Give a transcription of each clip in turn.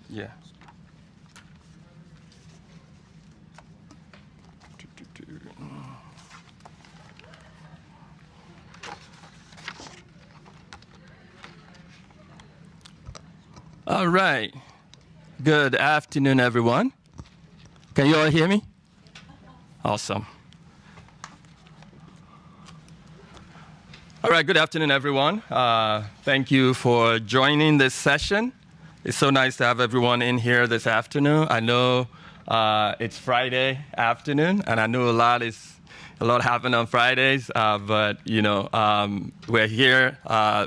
Yeah. All right. Good afternoon, everyone. Can you all hear me? Awesome. All right, good afternoon, everyone. Thank you for joining this session. It's so nice to have everyone in here this afternoon. I know it's Friday afternoon, and I know a lot happen on Fridays, but we're here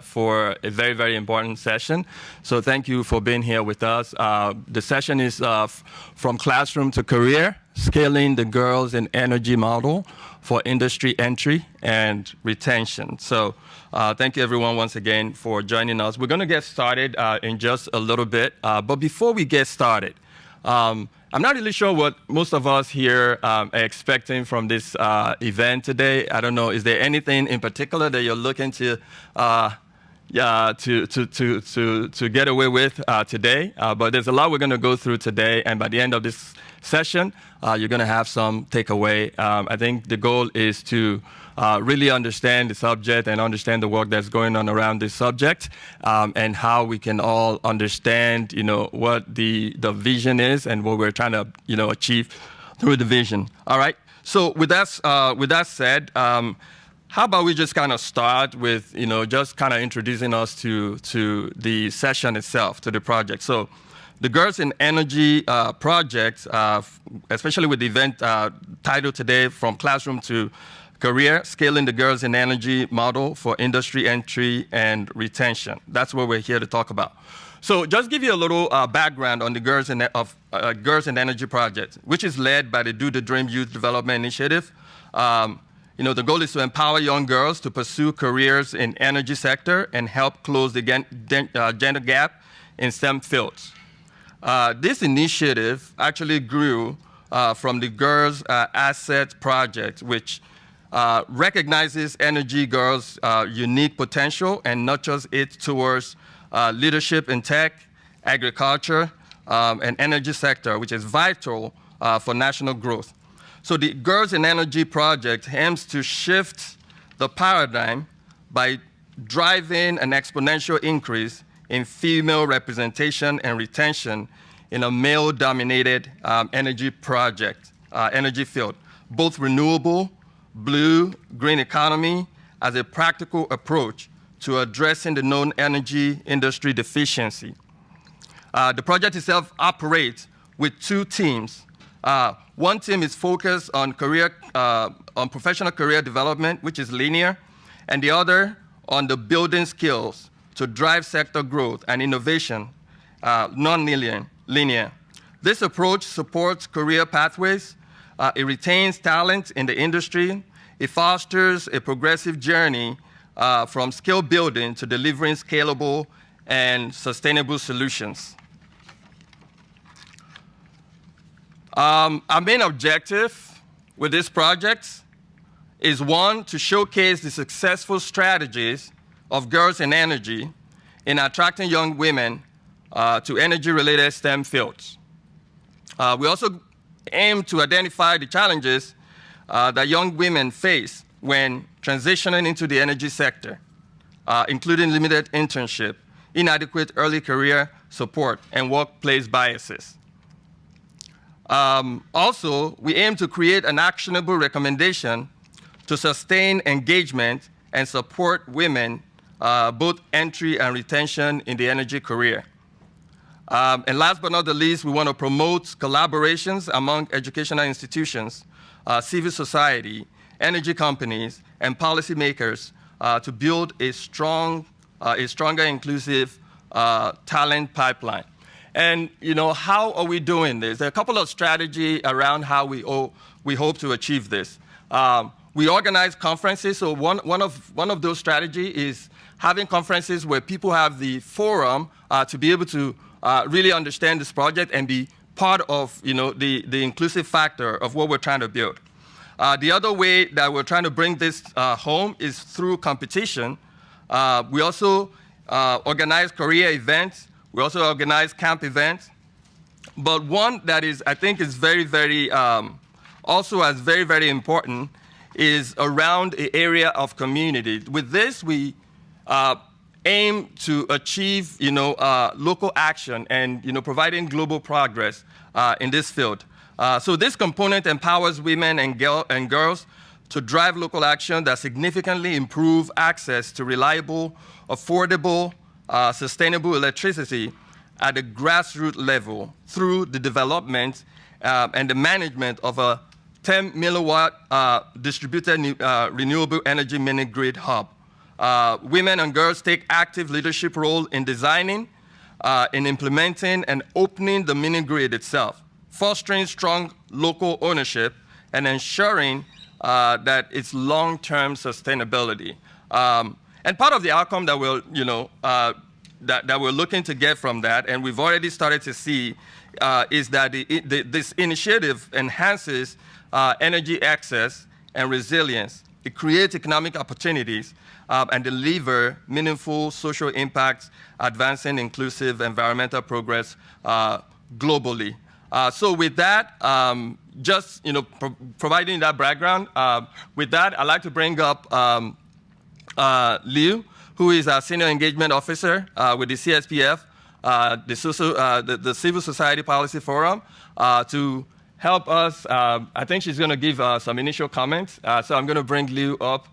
for a very, very important session. So thank you for being here with us. The session is from classroom to career, scaling the girls in energy model for industry entry and retention. So thank you everyone once again for joining us. We're gonna get started in just a little bit, but before we get started, I'm not really sure what most of us here are expecting from this event today. I don't know, is there anything in particular that you're looking to get away with today? But there's a lot we're gonna go through today, and by the end of this session, you're gonna have some takeaway. I think the goal is to really understand the subject and understand the work that's going on around this subject, and how we can all understand, what the vision is and what we're trying to, achieve through the vision. All right. So with that said, how about we just kind of start with, just kind of introducing us to the session itself, to the project. So the Girls in Energy project, especially with the event titled today, From Classroom to Career, Scaling the Girls in Energy Model for Industry Entry and Retention. That's what we're here to talk about. So just give you a little background on the Girls in Energy project, which is led by the Do the Dream Youth Development Initiative. The goal is to empower young girls to pursue careers in energy sector and help close the gender gap in STEM fields. This initiative actually grew from the Girls Asset Project, which recognizes energy girls' unique potential and nurtures it towards leadership in tech, agriculture, and energy sector, which is vital for national growth. So the Girls in Energy project aims to shift the paradigm by driving an exponential increase in female representation and retention in a male-dominated energy field, both renewable, blue, green economy as a practical approach to addressing the known energy industry deficiency. The project itself operates with two teams. One team is focused on professional career development, which is linear, and the other on the building skills to drive sector growth and innovation, non-linear. This approach supports career pathways. It retains talent in the industry. It fosters a progressive journey from skill building to delivering scalable and sustainable solutions. Our main objective with this project is, one, to showcase the successful strategies of Girls in Energy in attracting young women to energy-related STEM fields. We also aim to identify the challenges that young women face when transitioning into the energy sector, including limited internship, inadequate early career support, and workplace biases. Also, we aim to create an actionable recommendation to sustain engagement and support women, both entry and retention in the energy career. And last but not the least, we want to promote collaborations among educational institutions, civil society, energy companies, and policymakers to build a stronger, inclusive talent pipeline. And how are we doing this? There are a couple of strategies around how we hope to achieve this. We organize conferences. So one of those strategies is having conferences where people have the forum to be able to really understand this project and be part of the inclusive factor of what we're trying to build. The other way that we're trying to bring this home is through competition. We also organize career events We also organize camp events. But one that is, I think, is also as very, very important is around the area of community. With this, we aim to achieve, local action and, providing global progress in this field. So this component empowers women and girls to drive local action that significantly improve access to reliable, affordable, sustainable electricity at a grassroots level through the development and the management of a 10 milliwatt distributed renewable energy mini-grid hub. Women and girls take active leadership role in designing, in implementing, and opening the mini-grid itself, fostering strong local ownership and ensuring that it's long-term sustainability. And part of the outcome that we'll, that we're looking to get from that, and we've already started to see, is that this initiative enhances energy access and resilience. It creates economic opportunities and deliver meaningful social impacts, advancing inclusive environmental progress globally. So with that, just providing that background, with that, I'd like to bring up Liu, who is our Senior Engagement Officer with the CSPF, the Civil Society Policy Forum, to help us. I think she's going to give some initial comments. So I'm going to bring Liu up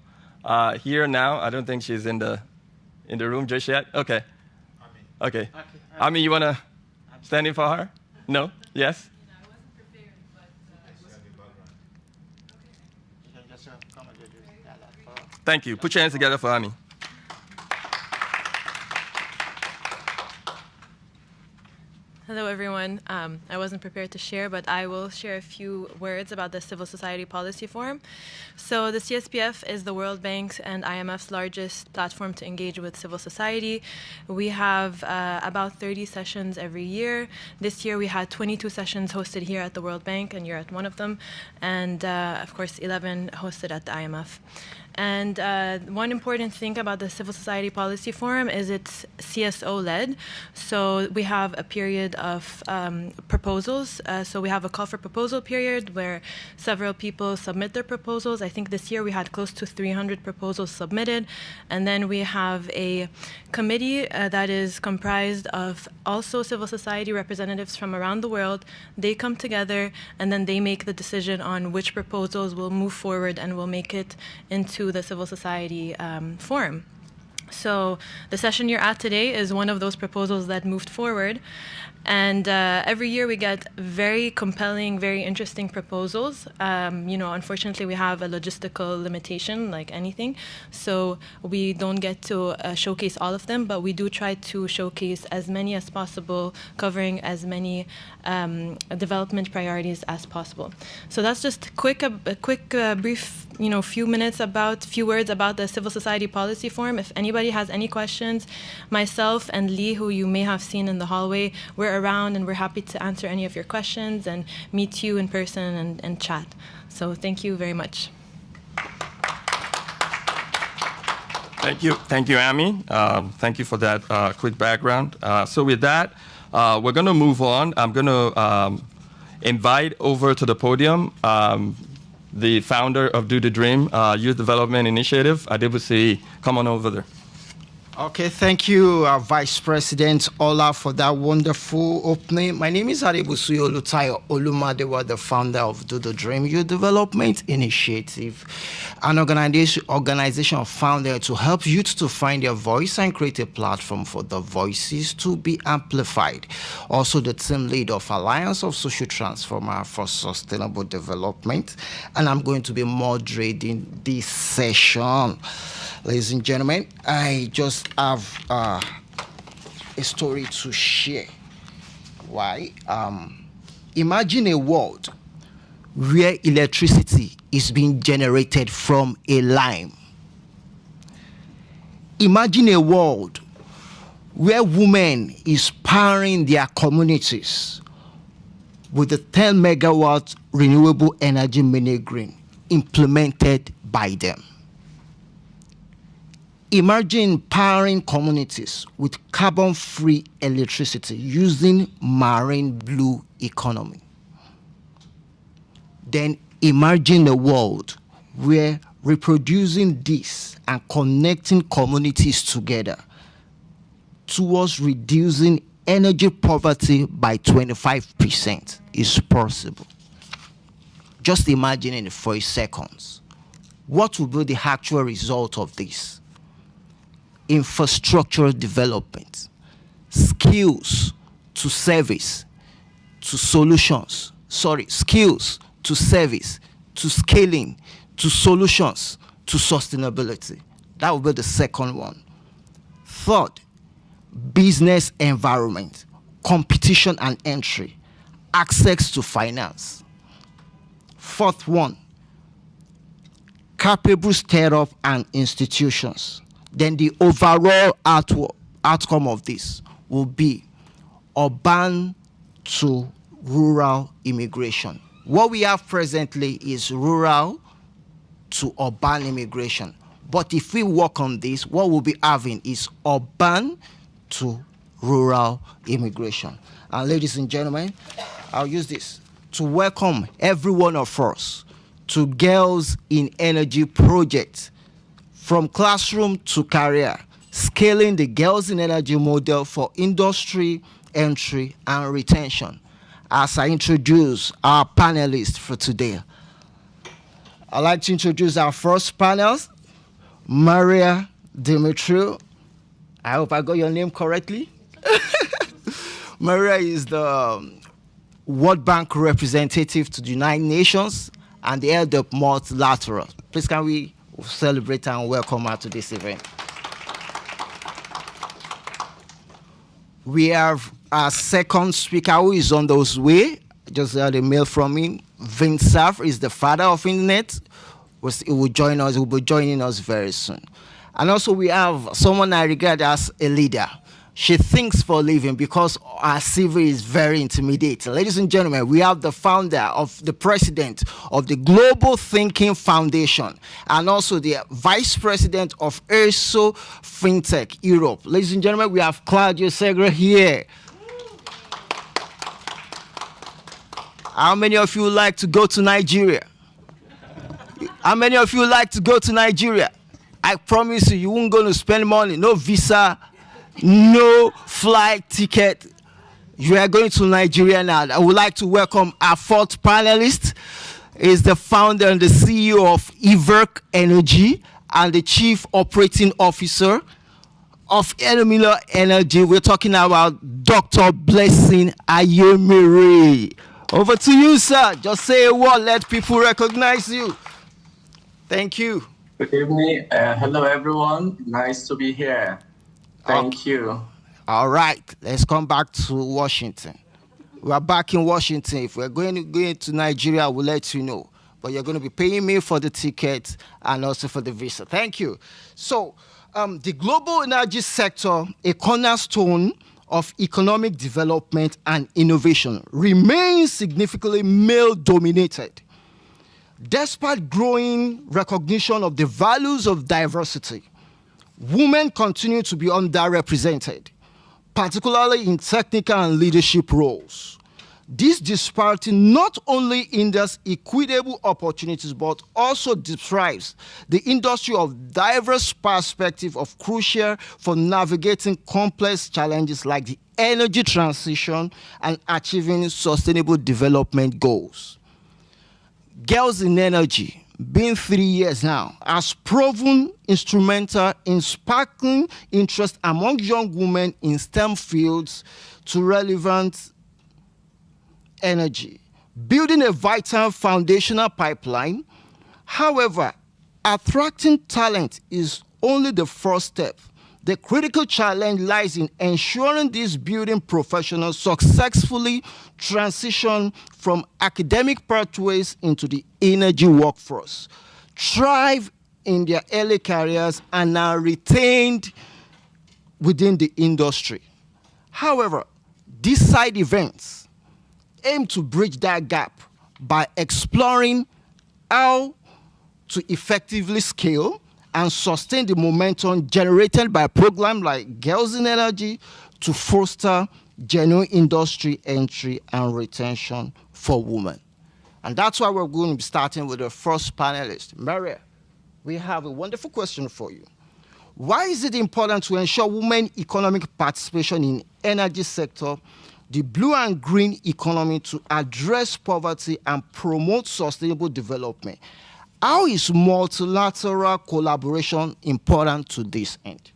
here now. I don't think she's in the room just yet. Okay. Okay. Ami, you want to stand in for her? No? Yes? I wasn't prepared, but Thank you. Put your hands together for Ami. Hello, everyone. I wasn't prepared to share, but I will share a few words about the Civil Society Policy Forum. So the CSPF is the World Bank's and IMF's largest platform to engage with civil society. We have about 30 sessions every year. This year we had 22 sessions hosted here at the World Bank, and you're at one of them, and of course 11 hosted at the IMF. And one important thing about the Civil Society Policy Forum is it's CSO-led. So we have a period of proposals. So we have a call for proposal period where several people submit their proposals. I think this year we had close to 300 proposals submitted. And then we have a committee that is comprised of also civil society representatives from around the world. They come together and then they make the decision on which proposals will move forward and will make it into the Civil Society Forum. So the session you're at today is one of those proposals that moved forward. And every year we get very compelling, very interesting proposals. Unfortunately, we have a logistical limitation, like anything. So we don't get to showcase all of them, but we do try to showcase as many as possible, covering as many development priorities as possible. So that's just a quick, brief, few words about the Civil Society Policy Forum. If anybody has any questions, myself and Lee, who you may have seen in the hallway, we're around and we're happy to answer any of your questions and meet you in person and chat. So thank you very much. Thank you, Ami. Thank you for that quick background. So with that, we're going to move on. I'm going to invite over to the podium the founder of Do the Dream Youth Development Initiative. Adebusi, come on over there. Okay, thank you, Vice President Ola, for that wonderful opening. My name is Adebusi Olutayo Olumadewa, the founder of Do the Dream Youth Development Initiative, an organization founded to help youth to find their voice and create a platform for the voices to be amplified. Also, the team lead of Alliance of Social Transformer for Sustainable Development, and I'm going to be moderating this session. Ladies and gentlemen, I just have a story to share. Why? Imagine a world where electricity is being generated from a lime. Imagine a world where women is powering their communities with a 10 megawatt renewable energy mini-grid implemented by them. Imagine empowering communities with carbon-free electricity using marine blue economy. Then imagine a world where reproducing this and connecting communities together towards reducing energy poverty by 25% is possible. Just imagine it for a second. What will be the actual result of this? Infrastructural development, skills to service, to solutions. Skills to service, to scaling, to solutions, to sustainability. That will be the second one. Third, business environment, competition and entry, access to finance. Fourth one, capable startup and institutions. Then the overall outcome of this will be urban to rural immigration. What we have presently is rural to urban immigration. But if we work on this, what we'll be having is urban to rural immigration. And ladies and gentlemen, I'll use this to welcome every one of us to Girls in Energy project, from classroom to career, scaling the Girls in Energy model for industry, entry, and retention. As I introduce our panelists for today, I'd like to introduce our first panelist, Maria Dimitriou. I hope I got your name correctly. Maria is the World Bank representative to the United Nations and the head of multilateral. Please can we celebrate and welcome her to this event. We have our second speaker who is on those way. Just had a mail from him. Vince Cerf is the father of internet. He will join us. He will be joining us very soon. And also we have someone I regard as a leader. She thinks for a living because her CV is very intimidating. Ladies and gentlemen, we have the founder of the president of the Global Thinking Foundation and also the vice president of ERSO FinTech Europe. Ladies and gentlemen, we have Claudia Segre here. How many of you would like to go to Nigeria? How many of you would like to go to Nigeria? I promise you, you won't go to spend money, no visa, no flight ticket. You are going to Nigeria now. I would like to welcome our fourth panelist. Is the founder and the CEO of Everk Energy and the chief operating officer of Enemilo Energy. We're talking about Dr. Blessing Ayemire. Over to you, sir. Just say a word. Let people recognize you. Thank you. Good evening. Hello, everyone. Nice to be here. Thank you. All right. Let's come back to Washington. We are back in Washington. If we're going to Nigeria, we'll let you know. But you're going to be paying me for the ticket and also for the visa. Thank you. So, the global energy sector, a cornerstone of economic development and innovation, remains significantly male-dominated. Despite growing recognition of the values of diversity, women continue to be underrepresented, particularly in technical and leadership roles. This disparity not only hinders equitable opportunities, but also deprives the industry of diverse perspectives of crucial for navigating complex challenges like the energy transition and achieving sustainable development goals. Girls in Energy, been 3 years now, has proven instrumental in sparking interest among young women in STEM fields to relevant energy, building a vital foundational pipeline. However, attracting talent is only the first step. The critical challenge lies in ensuring these building professionals successfully transition from academic pathways into the energy workforce, thrive in their early careers, and are retained within the industry. However, these side events aim to bridge that gap by exploring how to effectively scale and sustain the momentum generated by programs like Girls in Energy to foster genuine industry entry and retention for women. And that's why we're going to be starting with the first panelist. Maria, we have a wonderful question for you. Why is it important to ensure women economic participation in energy sector, the blue and green economy, to address poverty and promote sustainable development? How is multilateral collaboration important to this end?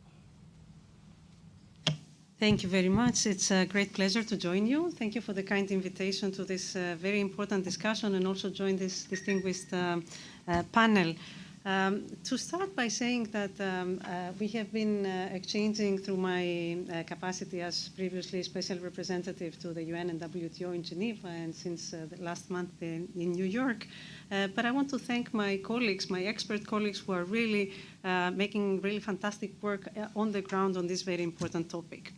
Thank you very much. It's a great pleasure to join you. Thank you for the kind invitation to this very important discussion and also join this distinguished panel. To start by saying that we have been exchanging through my capacity as previously special representative to the UN and WTO in Geneva and since the last month in New York. But I want to thank my colleagues, my expert colleagues, who are really making really fantastic work on the ground on this very important topic.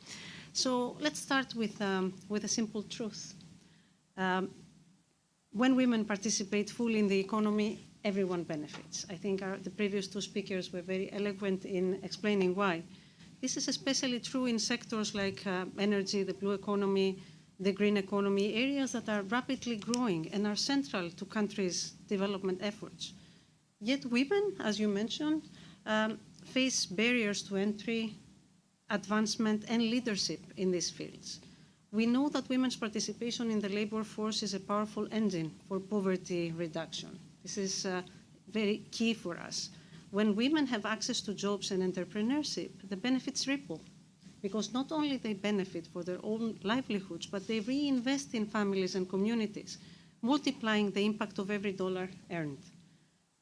So let's start with a simple truth. When women participate fully in the economy, everyone benefits. I think the previous two speakers were very eloquent in explaining why. This is especially true in sectors like energy, the blue economy, the green economy, areas that are rapidly growing and are central to countries' development efforts. Yet women, as you mentioned, face barriers to entry, advancement, and leadership in these fields. We know that women's participation in the labor force is a powerful engine for poverty reduction. This is very key for us. When women have access to jobs and entrepreneurship, the benefits ripple, because not only they benefit for their own livelihoods, but they reinvest in families and communities, multiplying the impact of every dollar earned.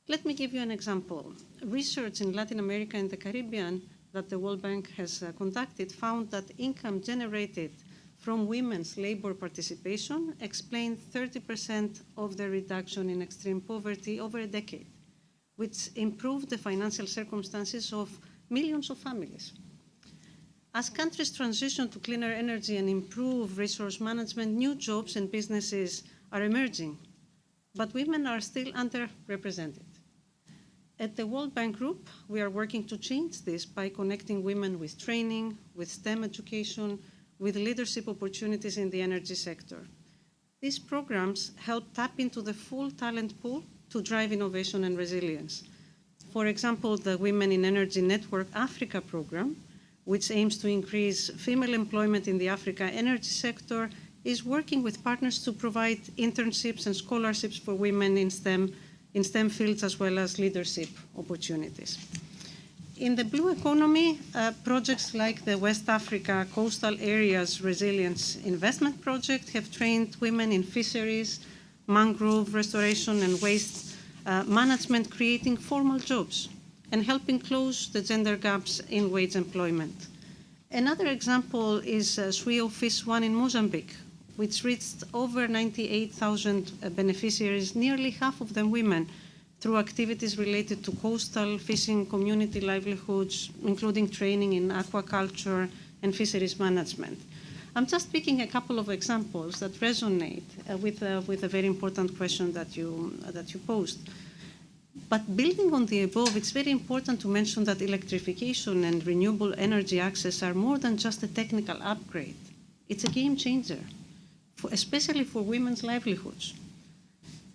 Let me give you an example. Research in Latin America and the Caribbean that the World Bank has conducted found that income generated from women's labor participation explained 30% of the reduction in extreme poverty over a decade, which improved the financial circumstances of millions of families. As countries transition to cleaner energy and improve resource management, new jobs and businesses are emerging, but women are still underrepresented. At the World Bank Group, we are working to change this by connecting women with training, with STEM education, with leadership opportunities in the energy sector. These programs help tap into the full talent pool to drive innovation and resilience. For example, the Women in Energy Network Africa program, which aims to increase female employment in the Africa energy sector, is working with partners to provide internships and scholarships for women in STEM fields as well as leadership opportunities. In the blue economy, projects like the West Africa Coastal Areas Resilience Investment Project have trained women in fisheries, mangrove restoration, and waste management, creating formal jobs and helping close the gender gaps in wage employment. Another example is Suio Fish One in Mozambique, which reached over 98,000 beneficiaries, nearly half of them women, through activities related to coastal fishing community livelihoods, including training in aquaculture and fisheries management. I'm just picking a couple of examples that resonate with a very important question that you posed. But building on the above, it's very important to mention that electrification and renewable energy access are more than just a technical upgrade. It's a game changer, especially for women's livelihoods.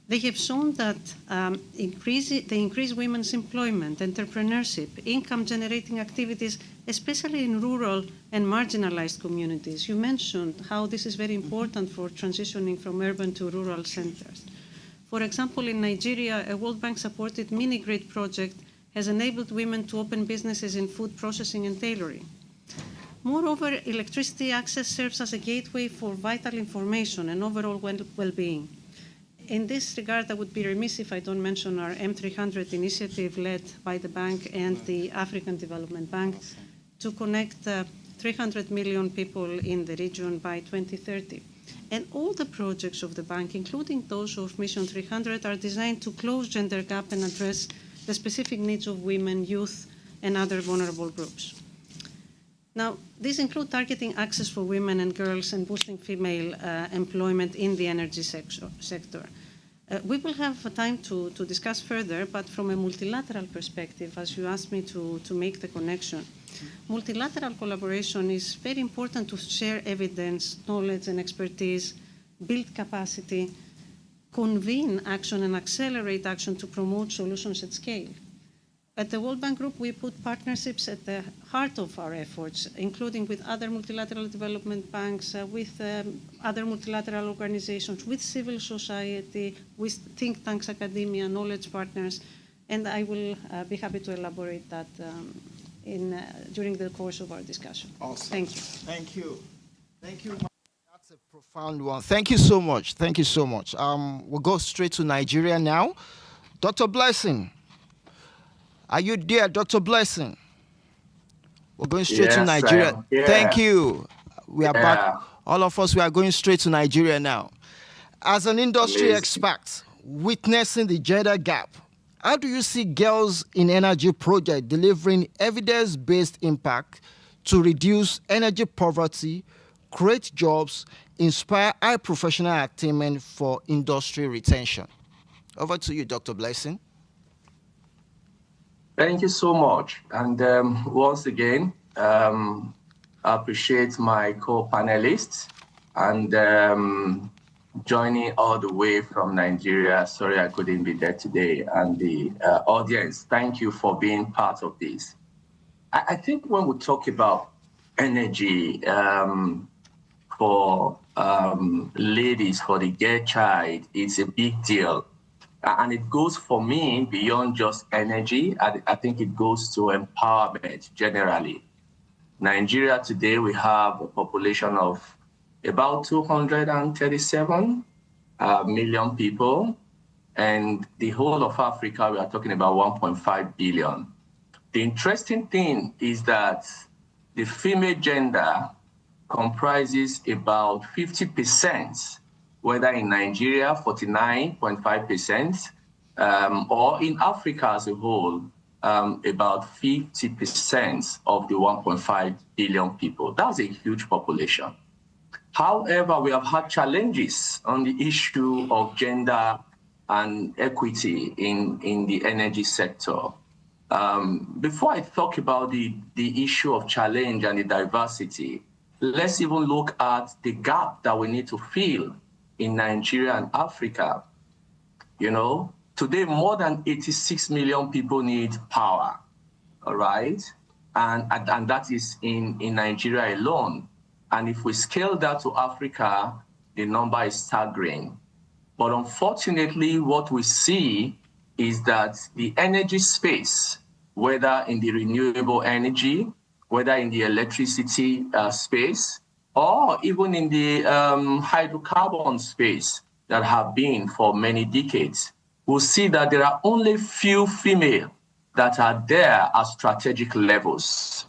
They have shown that they increase women's employment, entrepreneurship, income-generating activities, especially in rural and marginalized communities. You mentioned how this is very important for transitioning from urban to rural centers. For example, in Nigeria, a World Bank-supported mini-grid project has enabled women to open businesses in food processing and tailoring. Moreover, electricity access serves as a gateway for vital information and overall well-being. In this regard, I would be remiss if I don't mention our M300 initiative led by the bank and the African Development Bank to connect 300 million people in the region by 2030. And all the projects of the bank, including those of Mission 300, are designed to close gender gap and address the specific needs of women, youth, and other vulnerable groups. Now, these include targeting access for women and girls and boosting female employment in the energy sector. We will have time to discuss further, but from a multilateral perspective, as you asked me to make the connection, multilateral collaboration is very important to share evidence, knowledge, and expertise, build capacity, convene action, and accelerate action to promote solutions at scale. At the World Bank Group, we put partnerships at the heart of our efforts, including with other multilateral development banks, with other multilateral organizations, with civil society, with think tanks, academia, knowledge partners, and I will be happy to elaborate that during the course of our discussion. Awesome. Thank you. Thank you. Thank you. That's a profound one. Thank you so much. Thank you so much. We'll go straight to Nigeria now. Dr. Blessing. Are you there, Dr. Blessing? We're going straight to Nigeria. Thank you. We are back. All of us, we are going straight to Nigeria now. As an industry expert, witnessing the gender gap, how do you see girls in energy project delivering evidence-based impact to reduce energy poverty, create jobs, inspire high professional attainment for industry retention? Over to you, Dr. Blessing. Thank you so much. And once again, I appreciate my co-panelists and joining all the way from Nigeria. Sorry I couldn't be there today. And the audience, thank you for being part of this. I think when we talk about energy for ladies, for the girl child, it's a big deal. And it goes for me beyond just energy. I think it goes to empowerment generally. Nigeria today, we have a population of about 237 million people. And the whole of Africa, we are talking about 1.5 billion. The interesting thing is that the female gender comprises about 50%, whether in Nigeria, 49.5%, or in Africa as a whole, about 50% of the 1.5 billion people. That's a huge population. However, we have had challenges on the issue of gender and equity in the energy sector. Before I talk about the issue of challenge and the diversity, let's even look at the gap that we need to fill in Nigeria and Africa. You know, today more than 86 million people need power, all right? And that is in Nigeria alone. And if we scale that to Africa, the number is staggering. But unfortunately, what we see is that the energy space, whether in the renewable energy, whether in the electricity space, or even in the hydrocarbon space that have been for many decades, we'll see that there are only few female that are there at strategic levels.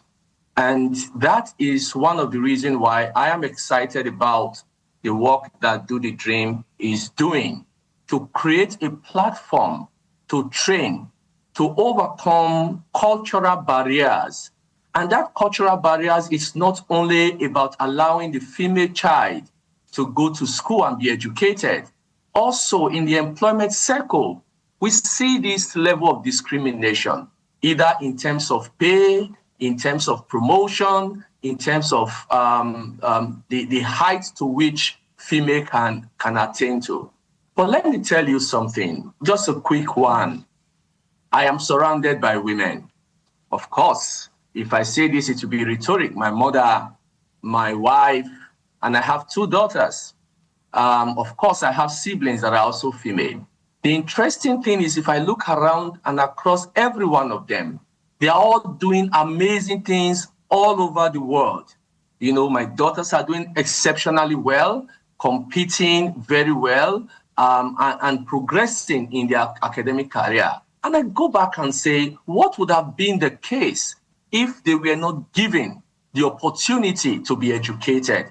And that is one of the reasons why I am excited about the work that Do the Dream is doing to create a platform to train, to overcome cultural barriers. And that cultural barriers is not only about allowing the female child to go to school and be educated. Also in the employment circle, we see this level of discrimination, either in terms of pay, in terms of promotion, in terms of the height to which female can attain to. But let me tell you something, just a quick one. I am surrounded by women. Of course, if I say this, it will be rhetoric. My mother, my wife, and I have 2 daughters. Of course, I have siblings that are also female. The interesting thing is if I look around and across every one of them, they are all doing amazing things all over the world. You know, my daughters are doing exceptionally well, competing very well, and progressing in their academic career. And I go back and say, what would have been the case if they were not given the opportunity to be educated?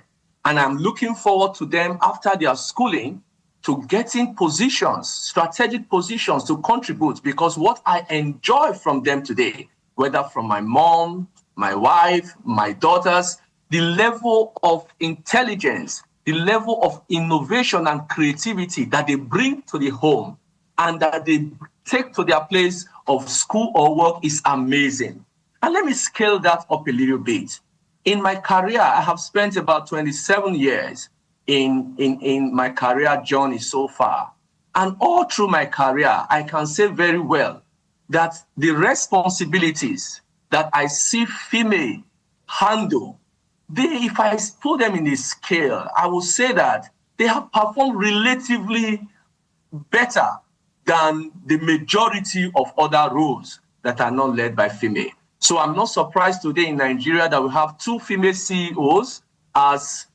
And I'm looking forward to them after their schooling to getting positions, strategic positions to contribute, because what I enjoy from them today, whether from my mom, my wife, my daughters, the level of intelligence, the level of innovation and creativity that they bring to the home and that they take to their place of school or work is amazing. And let me scale that up a little bit. In my career, I have spent about 27 years in my career journey so far. And all through my career, I can say very well that the responsibilities that I see female handle, if I put them in a scale, I will say that they have performed relatively better than the majority of other roles that are not led by female. So I'm not surprised today in Nigeria that we have 2 female CEOs as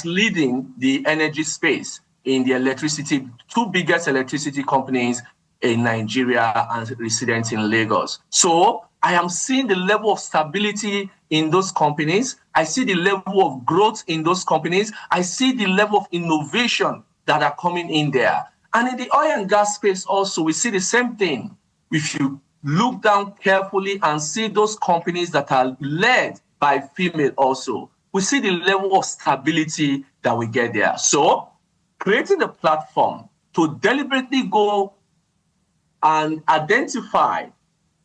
leading the energy space in the electricity, 2 biggest electricity companies in Nigeria and residents in Lagos. So I am seeing the level of stability in those companies. I see the level of growth in those companies. I see the level of innovation that are coming in there. And in the oil and gas space also, we see the same thing. If you look down carefully and see those companies that are led by female also, we see the level of stability that we get there. So creating a platform to deliberately go and identify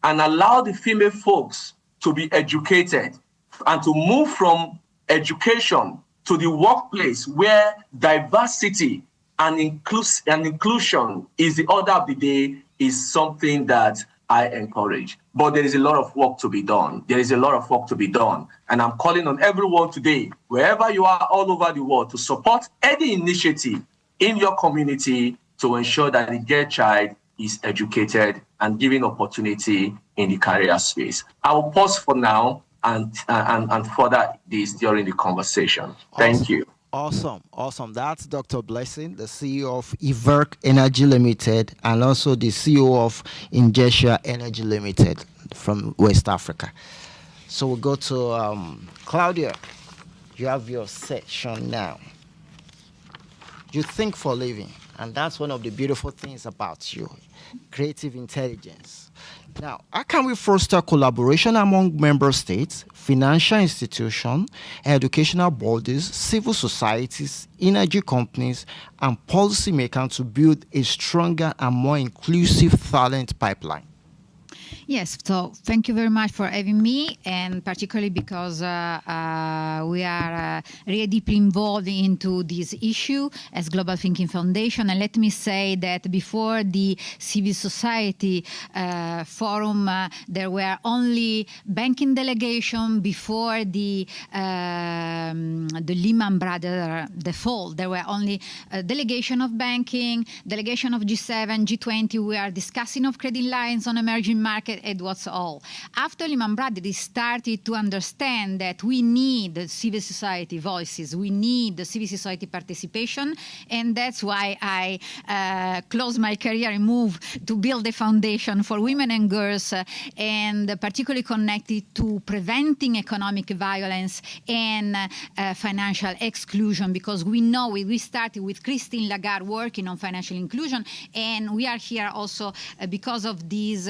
and allow the female folks to be educated and to move from education to the workplace where diversity and inclusion is the order of the day is something that I encourage. But there is a lot of work to be done. There is a lot of work to be done. And I'm calling on everyone today, wherever you are all over the world, to support any initiative in your community to ensure that the girl child is educated and given opportunity in the career space. I will pause for now and further this during the conversation. Thank you. Awesome. That's Dr. Blessing, the CEO of Everk Energy Limited, and also the CEO of Ingesia Energy Limited from West Africa. So we'll go to Claudia. You have your section now. You think for a living, and that's one of the beautiful things about you, creative intelligence. Now, how can we foster collaboration among member states, financial institutions, educational bodies, civil societies, energy companies, and policymakers to build a stronger and more inclusive talent pipeline? Yes, so thank you very much for having me, and particularly because we are really deeply involved into this issue as Global Thinking Foundation. And let me say that before the civil society forum, there were only banking delegation. Before the Lehman Brothers default, there were only a delegation of banking, delegation of G7, G20. We are discussing of credit lines on emerging markets. It was all. After Lehman Brothers, they started to understand that we need civil society voices, we need the civil society participation, and that's why I closed my career and moved to build a foundation for women and girls, and particularly connected to preventing economic violence and financial exclusion, because we know we started with Christine Lagarde working on financial inclusion, and we are here also because of this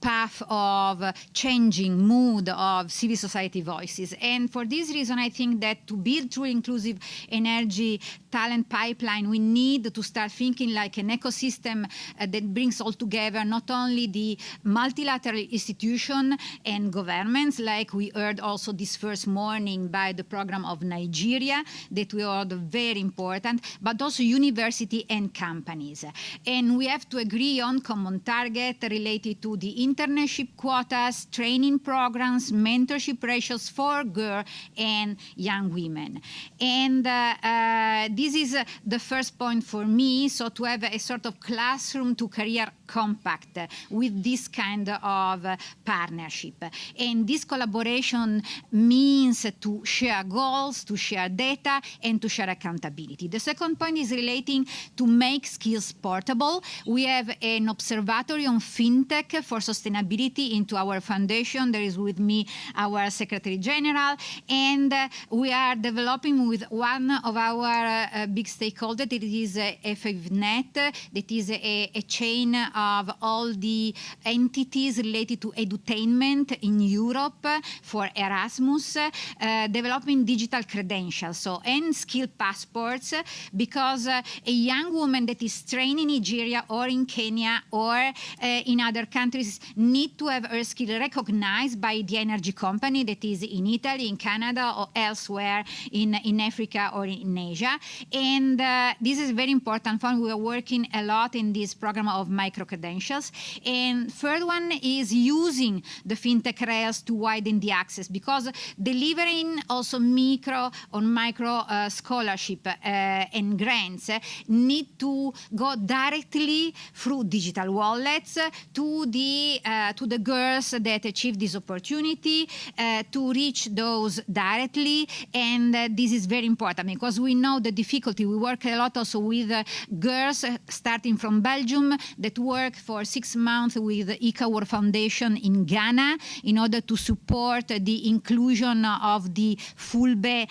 path of changing mood of civil society voices. And for this reason, I think that to build true inclusive energy talent pipeline, we need to start thinking like an ecosystem that brings all together not only the multilateral institution and governments, like we heard also this first morning by the program of Nigeria, that we heard very important, but also university and companies. And we have to agree on common target related to the internship quotas, training programs, mentorship ratios for girls and young women. And this is the first point for me, so to have a sort of classroom to career compact with this kind of partnership. And this collaboration means to share goals, to share data, and to share accountability. The second point is relating to make skills portable. We have an observatory on fintech for sustainability sustainability into our foundation. There is with me our Secretary General, and we are developing with one of our big stakeholders, that is FFNet, that is a chain of all the entities related to edutainment in Europe for Erasmus, developing digital credentials, and skill passports, because a young woman that is trained in Nigeria or in Kenya or in other countries need to have her skill recognized by the energy company that is in Italy, in Canada, or elsewhere in Africa or in Asia. And this is very important for we are working a lot in this program of micro-credentials. And third one is using the fintech rails to widen the access, because delivering also micro scholarship and grants need to go directly through digital wallets to the girls that achieve this opportunity, to reach those directly. And this is very important, because we know the difficulty. We work a lot also with girls starting from Belgium that work for 6 months with ICAWOR Foundation in Ghana in order to support the inclusion of the Fulbe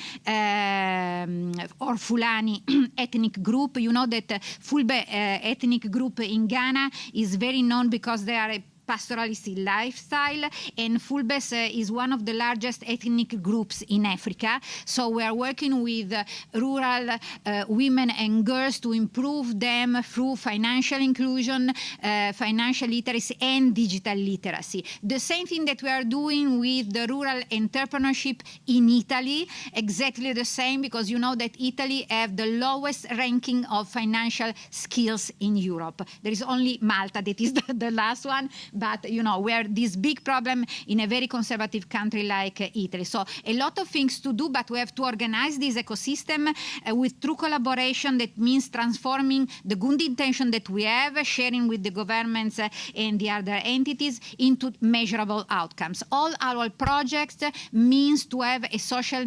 or Fulani ethnic group. You know that Fulbe ethnic group in Ghana is very known because they are a pastoralistic lifestyle, and Fulbes is one of the largest ethnic groups in Africa. So we are working with rural women and girls to improve them through financial inclusion, financial literacy, and digital literacy. The same thing that we are doing with the rural entrepreneurship in Italy, exactly the same, because you know that Italy have the lowest ranking of financial skills in Europe. There is only Malta that is the last one, but you know, we are this big problem in a very conservative country like Italy. So a lot of things to do, but we have to organize this ecosystem with true collaboration. That means transforming the good intention that we have, sharing with the governments and the other entities into measurable outcomes. All our projects means to have a social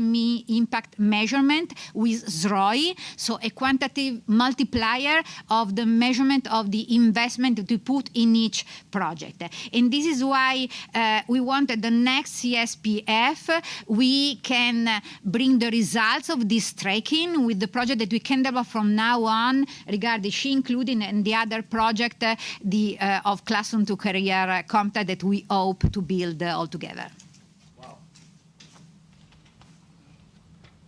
impact measurement with SROI, so a quantitative multiplier of the measurement of the investment that we put in each project. And this is why we wanted the next CSPF, we can bring the results of this tracking with the project that we can develop from now on regarding She Including and the other project of Classroom to Career Compact that we hope to build all together. Wow.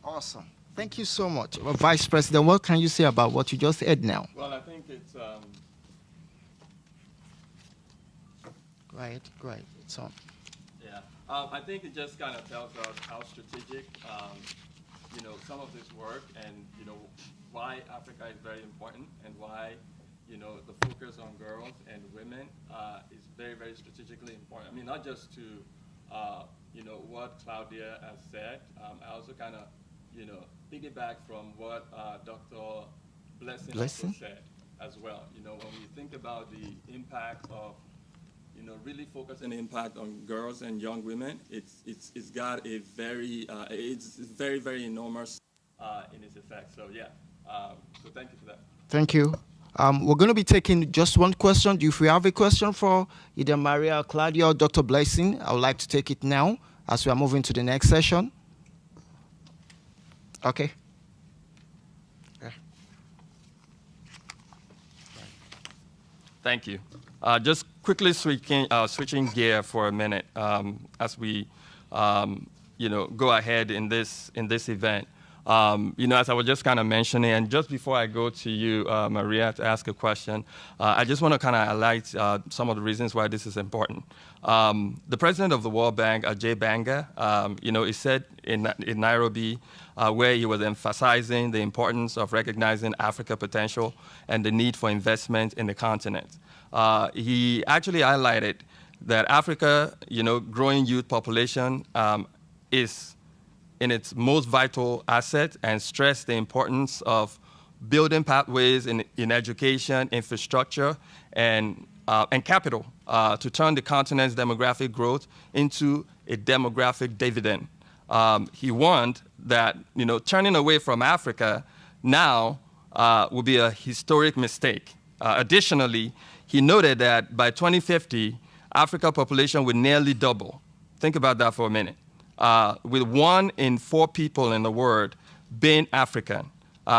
Awesome. Thank you so much. Well, Vice President, what can you say about what you just said now? Well, I think it's... Great. It's on. Yeah, I think it just kind of tells us how strategic, some of this work, and why Africa is very important, and why the focus on girls and women is very, very strategically important. I mean, not just to what Claudia has said. I also kind of piggyback from what Dr. Blessing also said as well. When we think about the impact of really focusing impact on girls and young women, it's got a very it's very, very enormous in its effect. So yeah, so thank you for that. Thank you. We're going to be taking just one question. If you have a question for either Maria, Claudia, or Dr. Blessing, I would like to take it now as we are moving to the next session. Okay. Thank you. Just quickly switching gear for a minute as we go ahead in this event. As I was just kind of mentioning, and just before I go to you, Maria, to ask a question, I just want to kind of highlight some of the reasons why this is important. The president of the World Bank, Ajay Banga, he said in Nairobi, where he was emphasizing the importance of recognizing Africa's potential and the need for investment in the continent. He actually highlighted that Africa, growing youth population is in its most vital asset, and stressed the importance of building pathways in education, infrastructure, and capital to turn the continent's demographic growth into a demographic dividend. He warned that turning away from Africa now would be a historic mistake. Additionally, he noted that by 2050, Africa population will nearly double. Think about that for a minute. With 1 in 4 people in the world being African,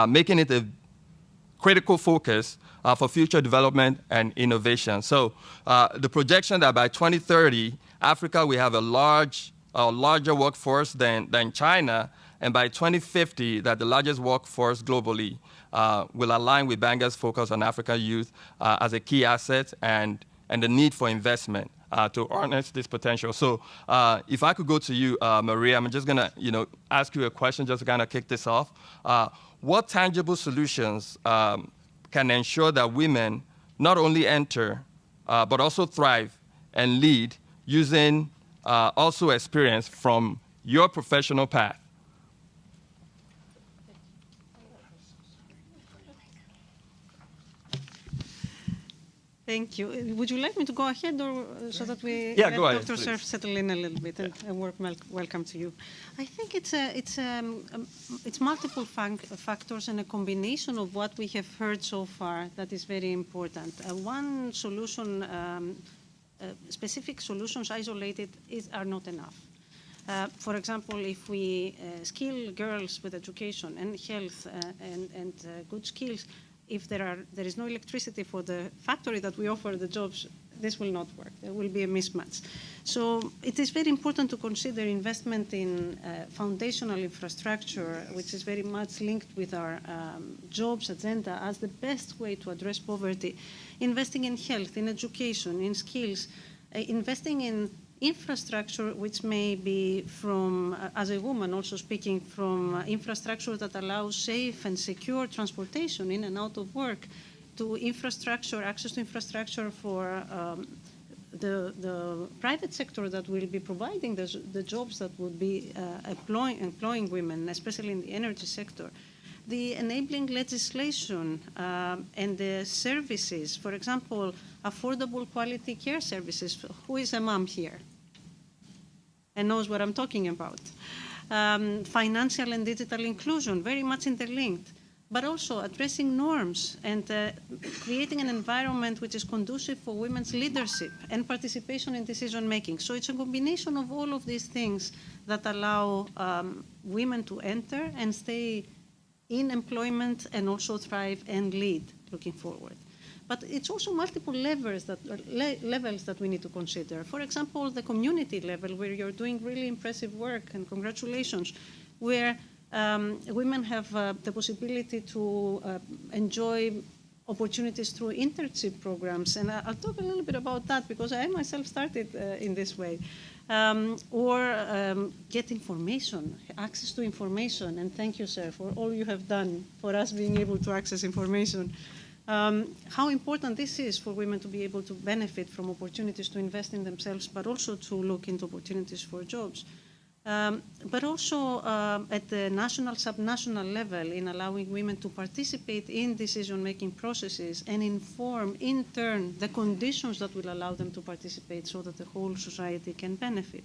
making it a critical focus for future development and innovation. So the projection that by 2030, Africa will have a larger workforce than China, and by 2050, that the largest workforce globally will align with Banga's focus on African youth as a key asset and the need for investment to harness this potential. So if I could go to you, Maria, I'm just gonna ask you a question just to kind of kick this off. What tangible solutions can ensure that women not only enter, but also thrive and lead using also experience from your professional path? Thank you. Would you like me to go ahead, or so that we let Dr. Cerf settle in a little bit and welcome to you? I think it's multiple factors and a combination of what we have heard so far that is very important. One solution, specific solutions isolated are not enough. For example, if we skill girls with education and health and good skills, if there is no electricity for the factory that we offer the jobs, this will not work. There will be a mismatch. So it is very important to consider investment in foundational infrastructure, which is very much linked with our jobs agenda, as the best way to address poverty. Investing in health, in education, in skills, investing in infrastructure, which may be from, as a woman also speaking, from infrastructure that allows safe and secure transportation in and out of work, to infrastructure, access to infrastructure for the private sector that will be providing the jobs that would be employing women, especially in the energy sector. The enabling legislation and the services, for example, affordable quality care services. Who is a mom here and knows what I'm talking about? Financial and digital inclusion, very much interlinked, but also addressing norms and creating an environment which is conducive for women's leadership and participation in decision making. So it's a combination of all of these things that allow women to enter and stay in employment and also thrive and lead looking forward. But it's also multiple levels that we need to consider. For example, the community level, where you're doing really impressive work, and congratulations, where women have the possibility to enjoy opportunities through internship programs. And I'll talk a little bit about that, because I myself started in this way. Or get information, access to information. And thank you, sir, for all you have done for us being able to access information. How important this is for women to be able to benefit from opportunities to invest in themselves, but also to look into opportunities for jobs. But also at the national, subnational level, in allowing women to participate in decision-making processes and inform, in turn, the conditions that will allow them to participate so that the whole society can benefit.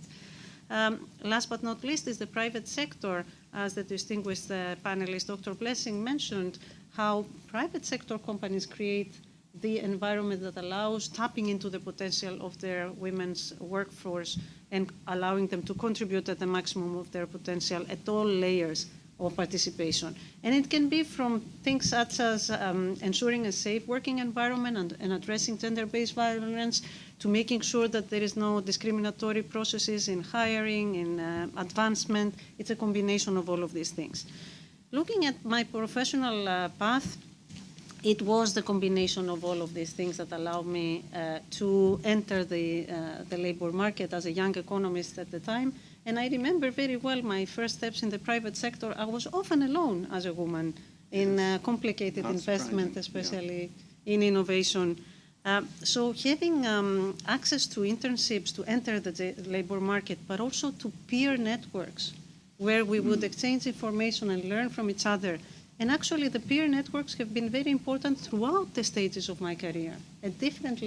Last but not least is the private sector, as the distinguished panelist, Dr. Blessing, mentioned, how private sector companies create the environment that allows tapping into the potential of their women's workforce and allowing them to contribute at the maximum of their potential at all layers of participation. And it can be from things such as ensuring a safe working environment and addressing gender-based violence, to making sure that there is no discriminatory processes in hiring, in advancement. It's a combination of all of these things. Looking at my professional path, it was the combination of all of these things that allowed me to enter the labor market as a young economist at the time. And I remember very well my first steps in the private sector. I was often alone as a woman in complicated investment, especially in innovation. So having access to internships to enter the labor market, but also to peer networks where we would exchange information and learn from each other. And actually, the peer networks have been very important throughout the stages of my career, at different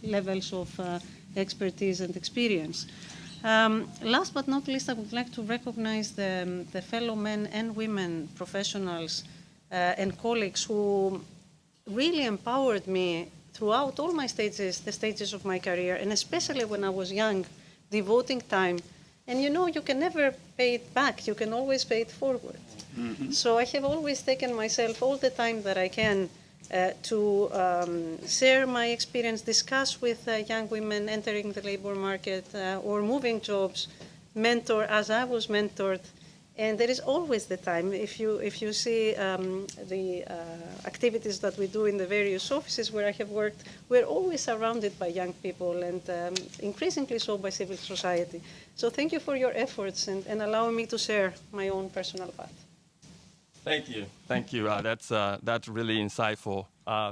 levels of expertise and experience. Last but not least, I would like to recognize the fellow men and women professionals and colleagues who really empowered me throughout all my stages, the stages of my career, and especially when I was young, devoting time. And you know, you can never pay it back. You can always pay it forward. Mm-hmm. So I have always taken myself all the time that I can to share my experience, discuss with young women entering the labor market or moving jobs, mentor as I was mentored. And there is always the time. If you see the activities that we do in the various offices where I have worked, we're always surrounded by young people and increasingly so by civil society. So thank you for your efforts and allowing me to share my own personal path. Thank you. Thank you. That's really insightful.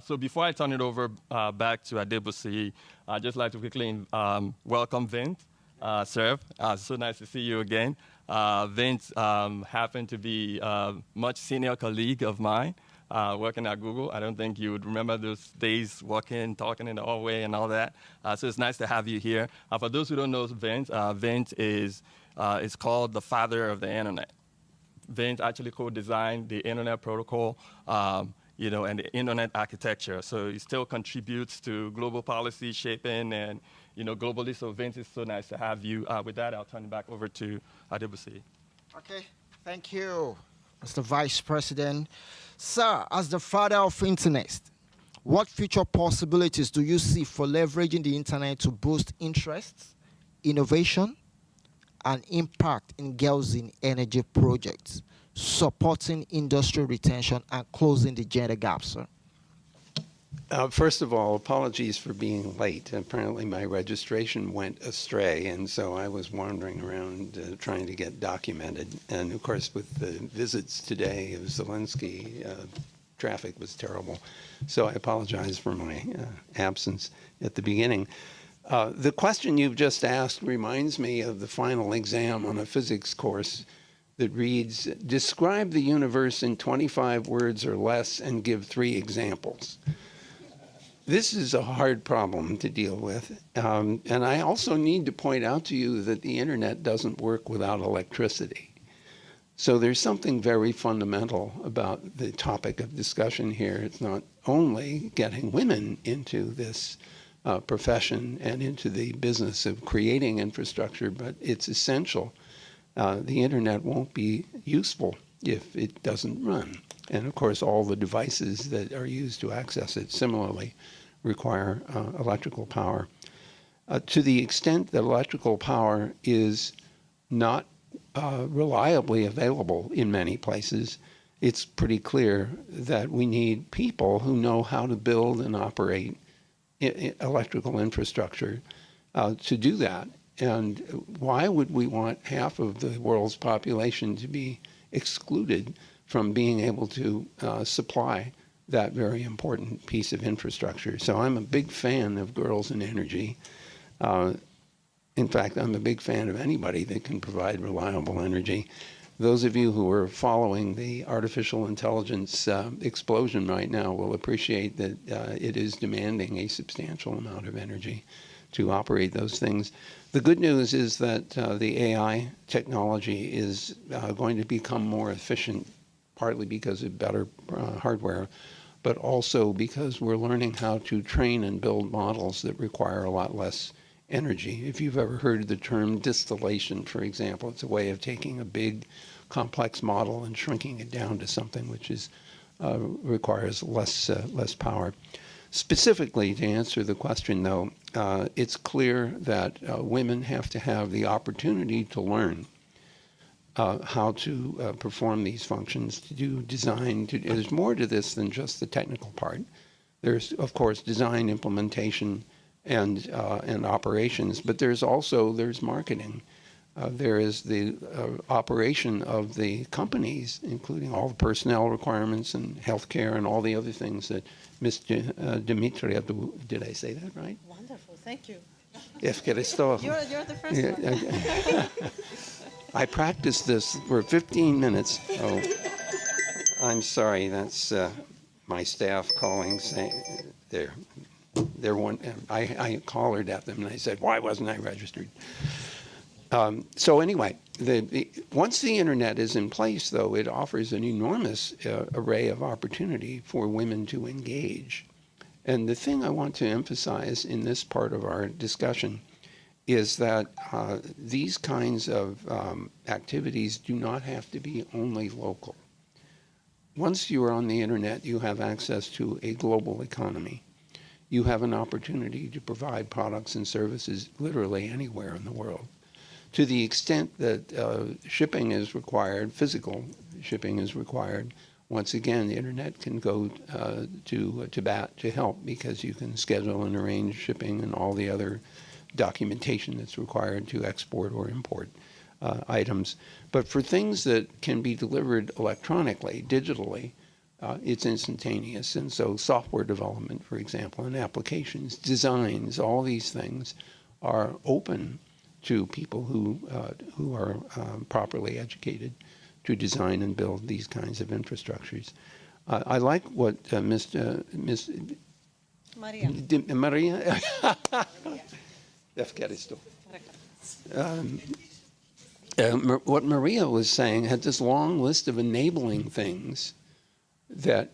So before I turn it over back to Adebosi, I'd just like to quickly welcome Vint, Serve. So nice to see you again. Vince happened to be a much senior colleague of mine working at Google. I don't think you would remember those days walking, talking in the hallway and all that. So it's nice to have you here. For those who don't know Vince, Vince is called the father of the internet. Vince actually co-designed the internet protocol, and the internet architecture. So he still contributes to global policy shaping and, globally. So Vince, it's so nice to have you. With that, I'll turn it back over to Adebosi. Okay, thank you, Mr. Vice President. Sir, as the father of internet, what future possibilities do you see for leveraging the internet to boost interest, innovation, and impact in girls in energy projects, supporting industry retention and closing the gender gap, sir? First of all, apologies for being late. Apparently my registration went astray, and so I was wandering around trying to get documented. And of course, with the visits today of Zelensky, traffic was terrible. So I apologize for my absence at the beginning. The question you've just asked reminds me of the final exam on a physics course that reads, describe the universe in 25 words or less and give 3 examples. This is a hard problem to deal with. And I also need to point out to you that the internet doesn't work without electricity. So there's something very fundamental about the topic of discussion here. It's not only getting women into this profession and into the business of creating infrastructure, but it's essential. The internet won't be useful if it doesn't run. And of course, all the devices that are used to access it similarly require electrical power. To the extent that electrical power is not reliably available in many places, it's pretty clear that we need people who know how to build and operate electrical infrastructure to do that. And why would we want half of the world's population to be excluded from being able to supply that very important piece of infrastructure? So I'm a big fan of girls in energy. In fact, I'm a big fan of anybody that can provide reliable energy. Those of you who are following the artificial intelligence explosion right now will appreciate that it is demanding a substantial amount of energy to operate those things. The good news is that the AI technology is going to become more efficient, partly because of better hardware, but also because we're learning how to train and build models that require a lot less energy. If you've ever heard the term distillation, for example, it's a way of taking a big, complex model and shrinking it down to something which is requires less power. Specifically, to answer the question, though, it's clear that women have to have the opportunity to learn how to perform these functions, to do design. There's more to this than just the technical part. There's, of course, design, implementation, and operations, but there's marketing. There is the operation of the companies, including all the personnel requirements and healthcare and all the other things that Ms. Dimitria, did I say that right? Wonderful, thank you. You're the first one. I practiced this for 15 minutes. Oh, I'm sorry, that's my staff calling, saying they're one. I collared at them and I said, why wasn't I registered? So anyway, once the internet is in place, though, it offers an enormous array of opportunity for women to engage. And the thing I want to emphasize in this part of our discussion is that these kinds of activities do not have to be only local. Once you are on the internet, you have access to a global economy. You have an opportunity to provide products and services literally anywhere in the world. To the extent that shipping is required, physical shipping is required, once again, the internet can go to bat to help, because you can schedule and arrange shipping and all the other documentation that's required to export or import items. But for things that can be delivered electronically, digitally, it's instantaneous. And so software development, for example, and applications, designs, all these things are open to people who are properly educated to design and build these kinds of infrastructures. I like what Miss Maria. What Maria was saying had this long list of enabling things that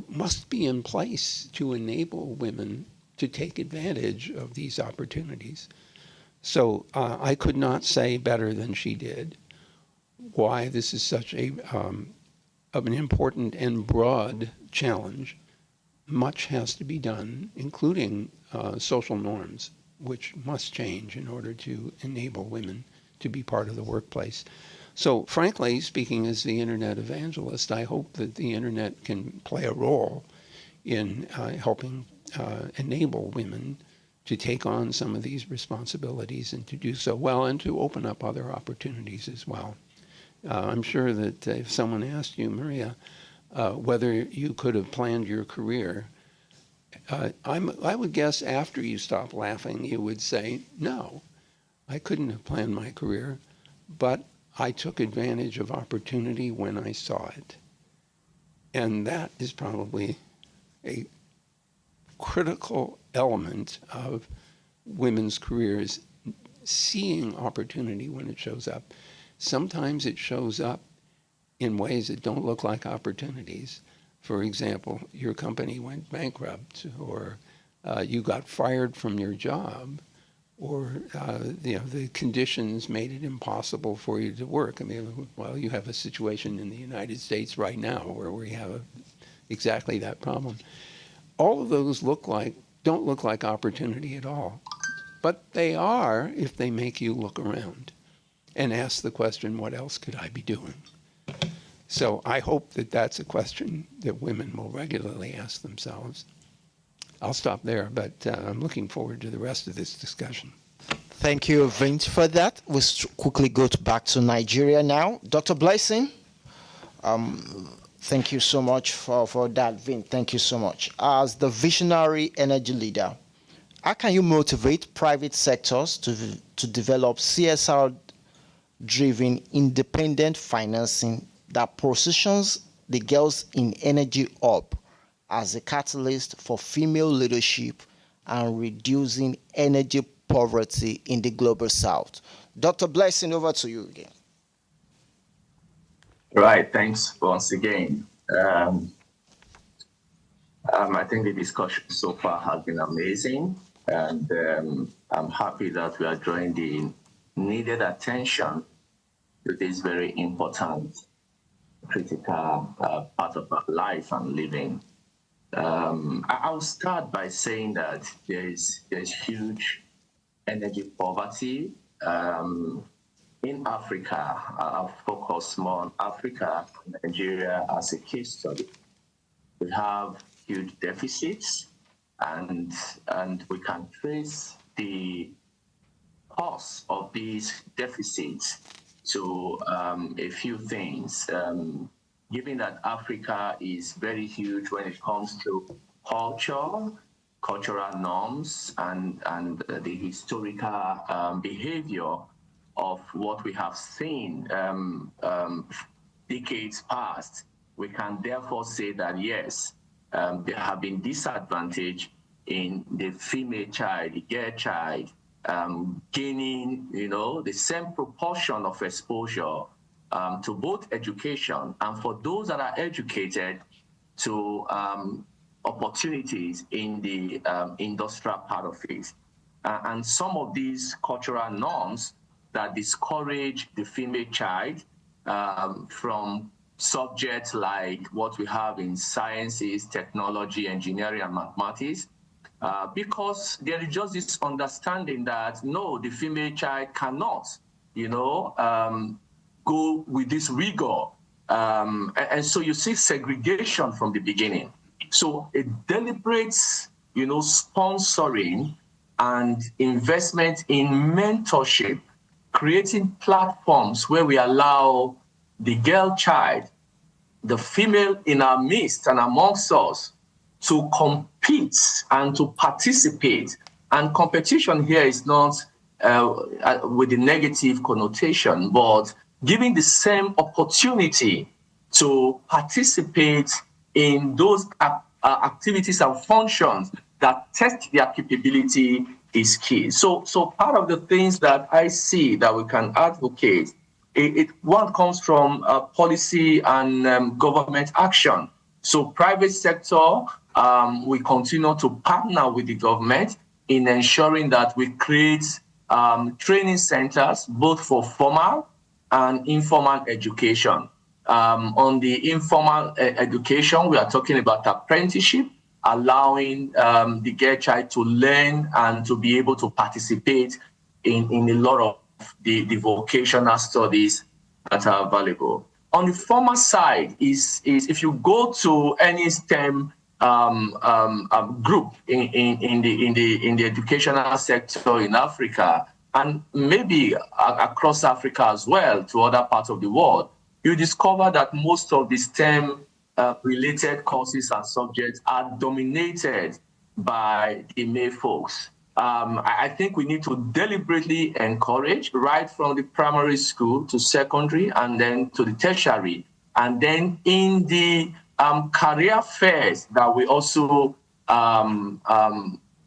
must be in place to enable women to take advantage of these opportunities. So I could not say better than she did why this is such of an important and broad challenge. Much has to be done, including social norms, which must change in order to enable women to be part of the workplace. So frankly, speaking as the internet evangelist, I hope that the internet can play a role in helping enable women to take on some of these responsibilities and to do so well, and to open up other opportunities as well. I'm sure that if someone asked you, Maria, whether you could have planned your career, I would guess after you stop laughing, you would say, no, I couldn't have planned my career, but I took advantage of opportunity when I saw it. And that is probably a critical element of women's careers, seeing opportunity when it shows up. Sometimes it shows up in ways that don't look like opportunities. For example, your company went bankrupt, or you got fired from your job, or the conditions made it impossible for you to work. I mean, well, you have a situation in the United States right now where we have exactly that problem. All of those don't look like opportunity at all, but they are if they make you look around and ask the question, what else could I be doing? So I hope that that's a question that women will regularly ask themselves. I'll stop there, but I'm looking forward to the rest of this discussion. Thank you, Vince, for that. We'll quickly go back to Nigeria now. Dr. Blessing, thank you so much for that, Vince. Thank you so much. As the visionary energy leader, how can you motivate private sectors to develop CSR-driven independent financing that positions the girls in energy up as a catalyst for female leadership and reducing energy poverty in the global south? Dr. Blessing, over to you again. Right, thanks once again. I think the discussion so far has been amazing, and I'm happy that we are drawing the needed attention to this very important, critical part of our life and living. I'll start by saying that there's huge energy poverty in Africa. I'll focus more on Africa, Nigeria as a case study. We have huge deficits, and we can trace the cause of these deficits to a few things. Given that Africa is very huge when it comes to cultural norms, and the historical behavior of what we have seen decades past, we can therefore say that yes, there have been disadvantage in the female child, the girl child, gaining, the same proportion of exposure to both education, and for those that are educated, to opportunities in the industrial part of it. And some of these cultural norms that discourage the female child from subjects like what we have in sciences, technology, engineering, and mathematics, because there is just this understanding that, no, the female child cannot, go with this rigor. And so you see segregation from the beginning. So a deliberate, sponsoring and investment in mentorship, creating platforms where we allow the girl child, the female in our midst and amongst us, to compete and to participate. And competition here is not with the negative connotation, but giving the same opportunity to participate in those activities and functions that test their capability is key. So part of the things that I see that we can advocate, one comes from policy and government action. So private sector, we continue to partner with the government in ensuring that we create training centers, both for formal and informal education. On the informal education, we are talking about apprenticeship, allowing the girl child to learn and to be able to participate in a lot of the vocational studies that are available. On the formal side is if you go to any STEM group in the educational sector in Africa, and maybe across Africa as well to other parts of the world, you discover that most of the STEM related courses and subjects are dominated by the male folks. I think we need to deliberately encourage right from the primary school to secondary and then to the tertiary. And then in the career fairs that we also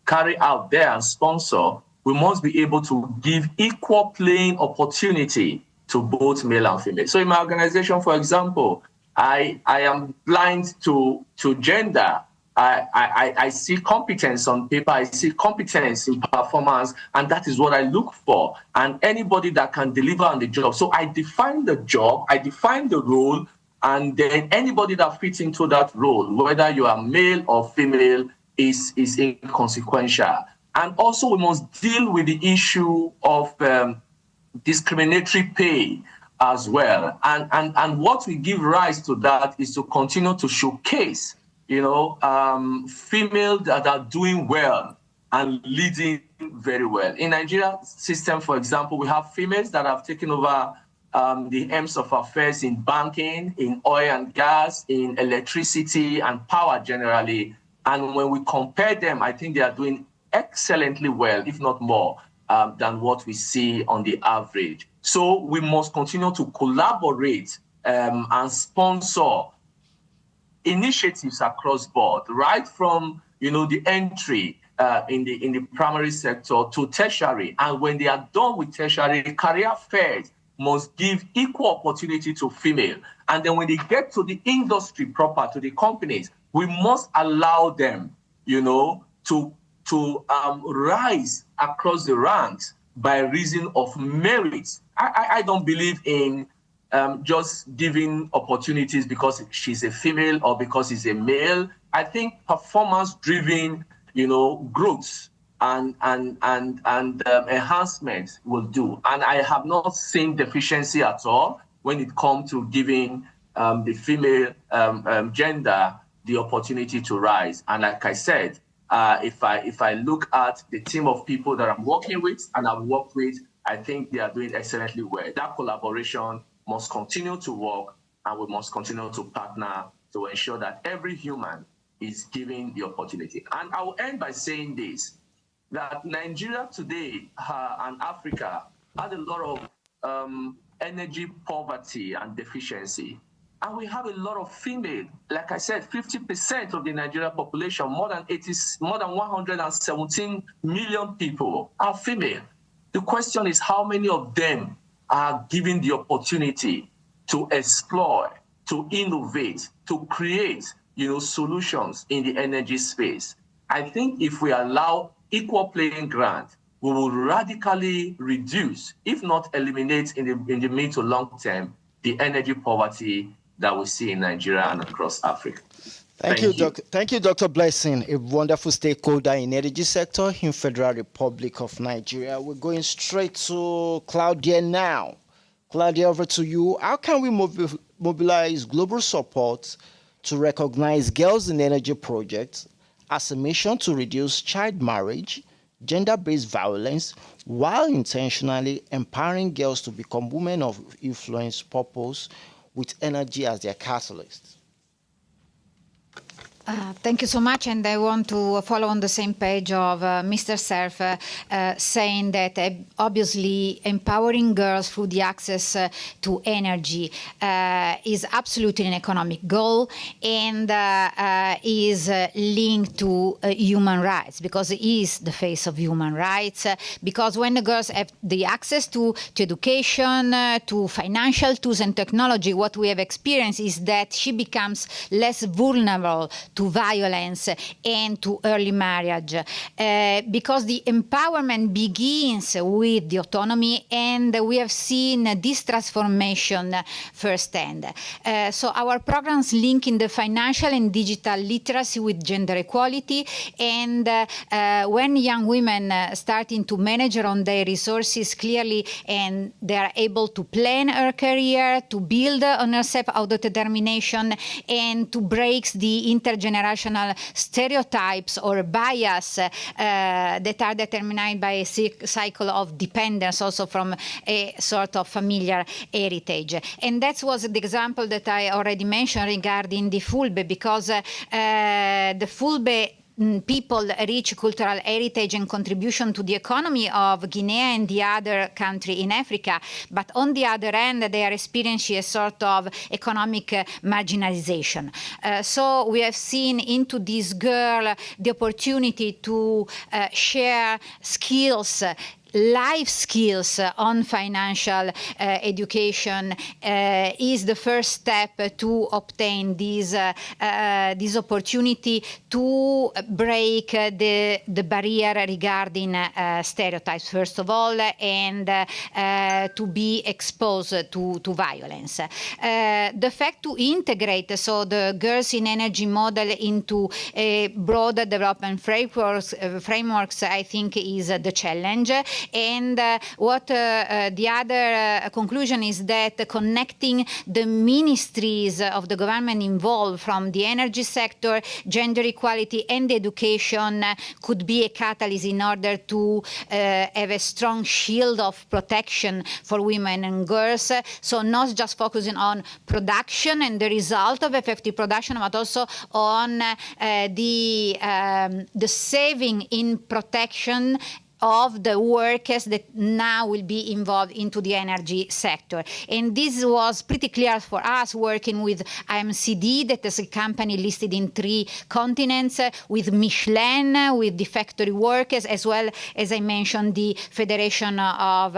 carry out there and sponsor, we must be able to give equal playing opportunity to both male and female. So in my organization, for example, I am blind to gender. I see competence on paper, I see competence in performance, and that is what I look for. And anybody that can deliver on the job. So I define the job, I define the role, and then anybody that fits into that role, whether you are male or female, is inconsequential. And also we must deal with the issue of discriminatory pay as well. And what we give rise to that is to continue to showcase females that are doing well and leading very well. In Nigeria system, for example, we have females that have taken over the aims of affairs in banking, in oil and gas, in electricity and power generally. And when we compare them, I think they are doing excellently well, if not more, than what we see on the average. So we must continue to collaborate and sponsor initiatives across board, right from the entry in the primary sector to tertiary. And when they are done with tertiary, career fairs must give equal opportunity to female. And then when they get to the industry proper, to the companies, we must allow them, to rise across the ranks by reason of merit. I don't believe in just giving opportunities because she's a female or because he's a male. I think performance-driven, growth and enhancement will do. And I have not seen deficiency at all when it comes to giving the female gender the opportunity to rise. And like I said, if I look at the team of people that I'm working with and I've worked with, I think they are doing excellently well. That collaboration must continue to work, and we must continue to partner to ensure that every human is given the opportunity. And I will end by saying this, that Nigeria today and Africa had a lot of energy poverty and deficiency. And we have a lot of female, like I said, 50% of the Nigerian population, more than 117 million people are female. The question is how many of them are given the opportunity to explore, to innovate, to create, solutions in the energy space. I think if we allow equal playing ground, we will radically reduce, if not eliminate in the mid to long term, the energy poverty that we see in Nigeria and across Africa. Thank you, Dr. Blessing, a wonderful stakeholder in energy sector in Federal Republic of Nigeria. We're going straight to Claudia now. Claudia, over to you. How can we mobilize global support to recognize girls in energy projects as a mission to reduce child marriage, gender-based violence, while intentionally empowering girls to become women of influence purpose with energy as their catalyst? Thank you so much, and I want to follow on the same page of Mr. Cerf, saying that obviously empowering girls through the access to energy is absolutely an economic goal, and is linked to human rights, because it is the face of human rights, because when the girls have the access to education, to financial tools and technology, what we have experienced is that she becomes less vulnerable to violence and to early marriage, because the empowerment begins with the autonomy, and we have seen this transformation firsthand. So our programs link in the financial and digital literacy with gender equality, and when young women starting to manage on their resources clearly, and they are able to plan her career, to build on herself autodetermination, and to break the intergenerational stereotypes or bias that are determined by a cycle of dependence, also from a sort of familiar heritage. And that was the example that I already mentioned regarding the Fulbe, because the Fulbe people reach cultural heritage and contribution to the economy of Guinea and the other country in Africa, but on the other hand, they are experiencing a sort of economic marginalization. So we have seen into this girl the opportunity to share skills, life skills on financial education is the first step to obtain this opportunity to break the barrier regarding stereotypes, first of all, and to be exposed to violence. The fact to integrate so the girls in energy model into a broader development frameworks, I think, is the challenge. And what the other conclusion is that connecting the ministries of the government involved from the energy sector, gender equality, and education could be a catalyst in order to have a strong shield of protection for women and girls. So not just focusing on production and the result of effective production, but also on the saving in protection of the workers that now will be involved into the energy sector. And this was pretty clear for us working with IMCD, that is a company listed in 3 continents, with Michelin, with the factory workers, as well as I mentioned the Federation of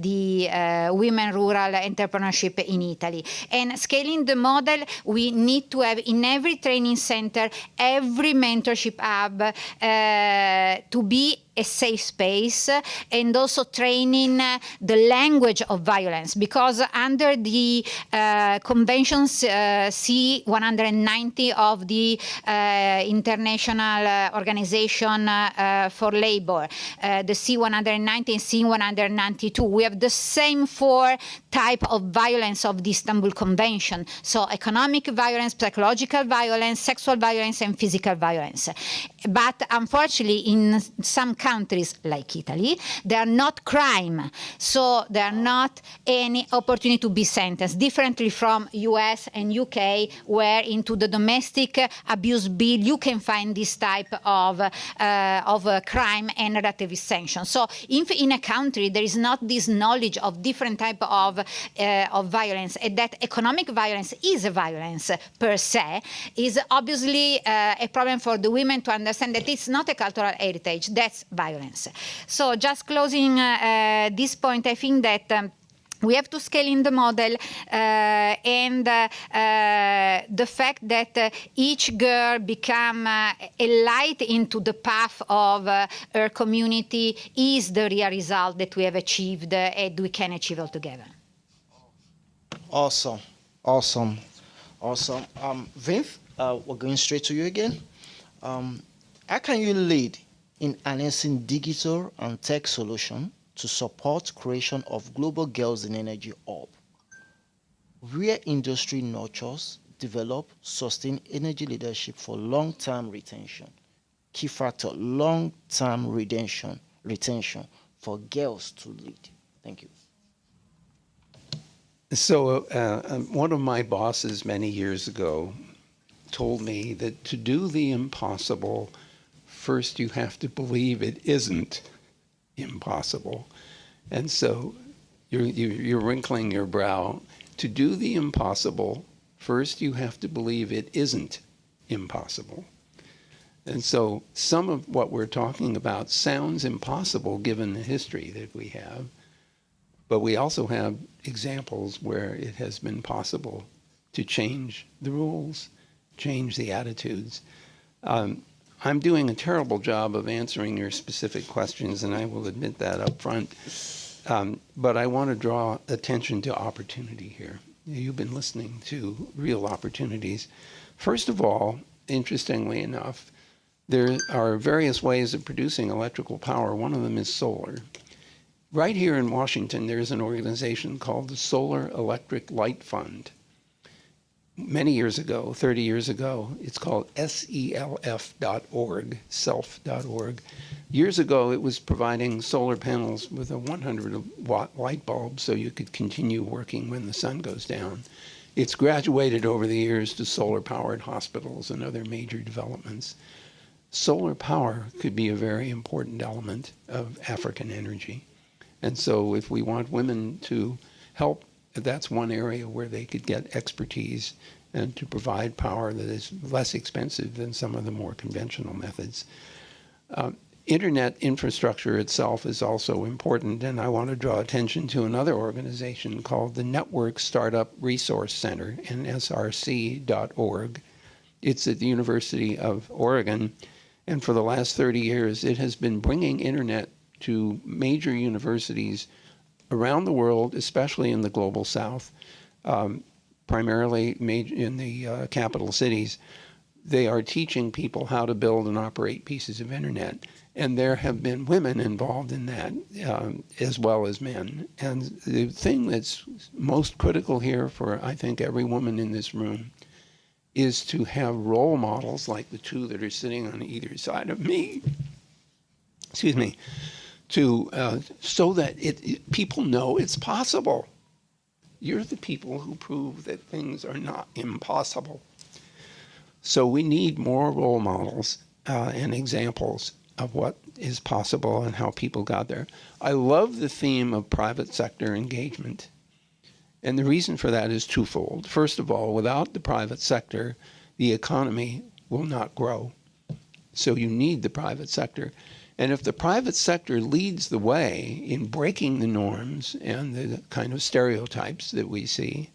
the Women Rural Entrepreneurship in Italy. And scaling the model, we need to have in every training center, every mentorship hub to be a safe space, and also training the language of violence, because under the conventions C190 of the International Organization for Labor, the C190 and C192, we have the same 4 type of violence of the Istanbul Convention. So economic violence, psychological violence, sexual violence, and physical violence. But unfortunately, in some countries like Italy, they are not crime, so there are not any opportunity to be sentenced, differently from US and UK, where into the domestic abuse bill you can find this type of crime and relative sanctions. So if in a country there is not this knowledge of different type of violence, and that economic violence is a violence per se, is obviously a problem for the women to understand that it's not a cultural heritage, that's violence. So just closing this point, I think that we have to scale in the model, and the fact that each girl become a light into the path of her community is the real result that we have achieved and we can achieve all together. Awesome, awesome, awesome. Vince, we're going straight to you again. How can you lead in enhancing digital and tech solutions to support creation of global girls in energy hub, where industry nurtures, develop, sustain energy leadership for long-term retention? Key factor, long-term retention for girls to lead. Thank you. So one of my bosses many years ago told me that to do the impossible, first you have to believe it isn't impossible. And so you're wrinkling your brow. To do the impossible, first you have to believe it isn't impossible. And so some of what we're talking about sounds impossible given the history that we have, but we also have examples where it has been possible to change the rules, change the attitudes. I'm doing a terrible job of answering your specific questions, and I will admit that up front. But I want to draw attention to opportunity here. You've been listening to real opportunities. First of all, interestingly enough, there are various ways of producing electrical power. One of them is solar. Right here in Washington, there's an organization called the Solar Electric Light Fund. Many years ago, 30 years ago, it's called self.org, self.org. Years ago, it was providing solar panels with a 100-watt light bulb so you could continue working when the sun goes down. It's graduated over the years to solar-powered hospitals and other major developments. Solar power could be a very important element of African energy. And so if we want women to help, that's one area where they could get expertise and to provide power that is less expensive than some of the more conventional methods. Internet infrastructure itself is also important, and I want to draw attention to another organization called the Network Startup Resource Center, nsrc.org. It's at the University of Oregon, and for the last 30 years, it has been bringing internet to major universities around the world, especially in the global south, primarily in the capital cities. They are teaching people how to build and operate pieces of internet. And there have been women involved in that, as well as men. And the thing that's most critical here for, I think, every woman in this room is to have role models like the two that are sitting on either side of me, excuse me, so that people know it's possible. You're the people who prove that things are not impossible. So we need more role models and examples of what is possible and how people got there. I love the theme of private sector engagement. And the reason for that is twofold. First of all, without the private sector, the economy will not grow. So you need the private sector. And if the private sector leads the way in breaking the norms and the kind of stereotypes that we see,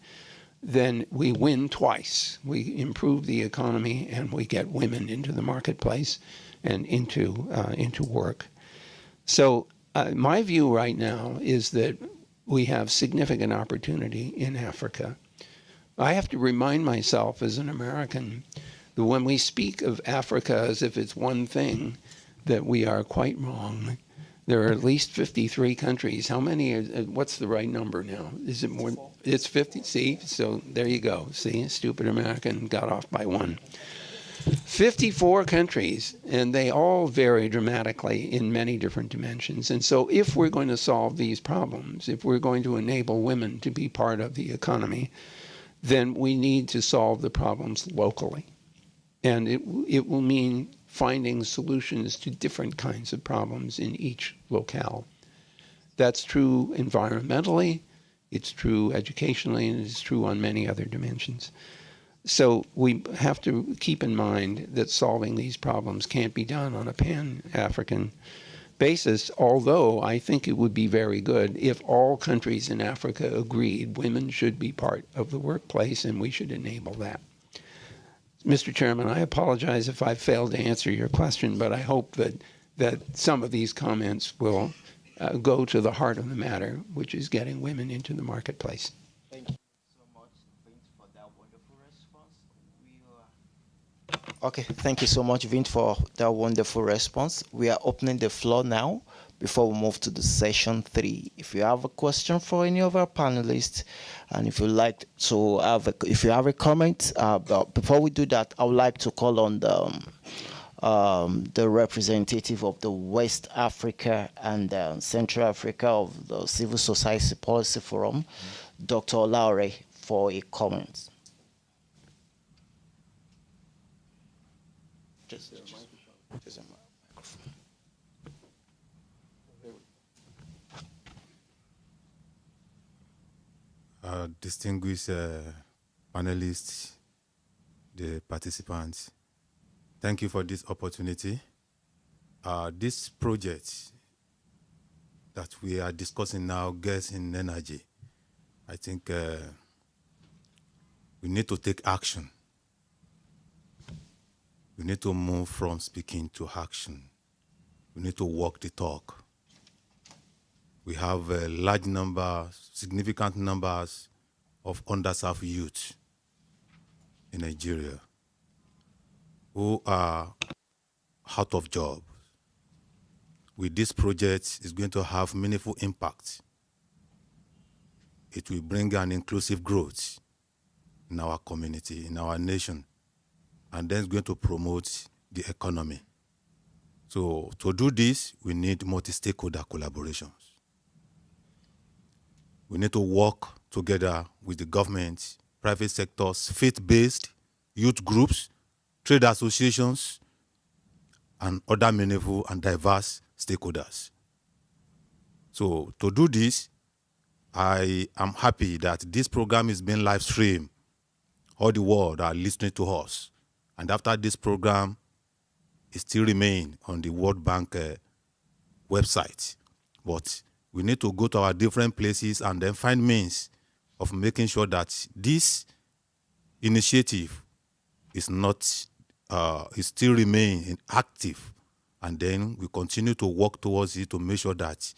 then we win twice. We improve the economy and we get women into the marketplace and into work. So my view right now is that we have significant opportunity in Africa. I have to remind myself as an American that when we speak of Africa as if it's one thing, that we are quite wrong. There are at least 53 countries. How many what's the right number now? Is it more? It's 50, see? So there you go. See, stupid American got off by one. 54 countries, and they all vary dramatically in many different dimensions. And so if we're going to solve these problems, if we're going to enable women to be part of the economy, then we need to solve the problems locally. And it will mean finding solutions to different kinds of problems in each locale. That's true environmentally, it's true educationally, and it's true on many other dimensions. So we have to keep in mind that solving these problems can't be done on a pan-African basis, although I think it would be very good if all countries in Africa agreed women should be part of the workplace, and we should enable that. Mr. Chairman, I apologize if I failed to answer your question, but I hope that some of these comments will go to the heart of the matter, which is getting women into the marketplace. Thank you so much, Vint, for that wonderful response. Okay, thank you so much, Vint, for that wonderful response. We are opening the floor now before we move to the session 3. If you have a question for any of our panelists, and if you like to if you have a comment, but before we do that, I would like to call on the representative of the West Africa and Central Africa of the Civil Society Policy Forum, Dr. Olaore, for a comment. Just a microphone. Distinguished panelists, the participants, thank you for this opportunity. This project that we are discussing now, Girls in Energy, I think we need to take action. We need to move from speaking to action. We need to walk the talk. We have a large number, significant numbers of underserved youth in Nigeria who are out of jobs. With this project, it's going to have meaningful impact. It will bring an inclusive growth in our community, in our nation, and then it's going to promote the economy. So to do this, we need multi-stakeholder collaborations. We need to work together with the government, private sectors, faith-based, youth groups, trade associations, and other meaningful and diverse stakeholders. So to do this, I am happy that this program is being live streamed. All the world are listening to us. And after this program, it still remains on the World Bank website. But we need to go to our different places and then find means of making sure that this initiative is not, it still remain active. And then we continue to work towards it to make sure that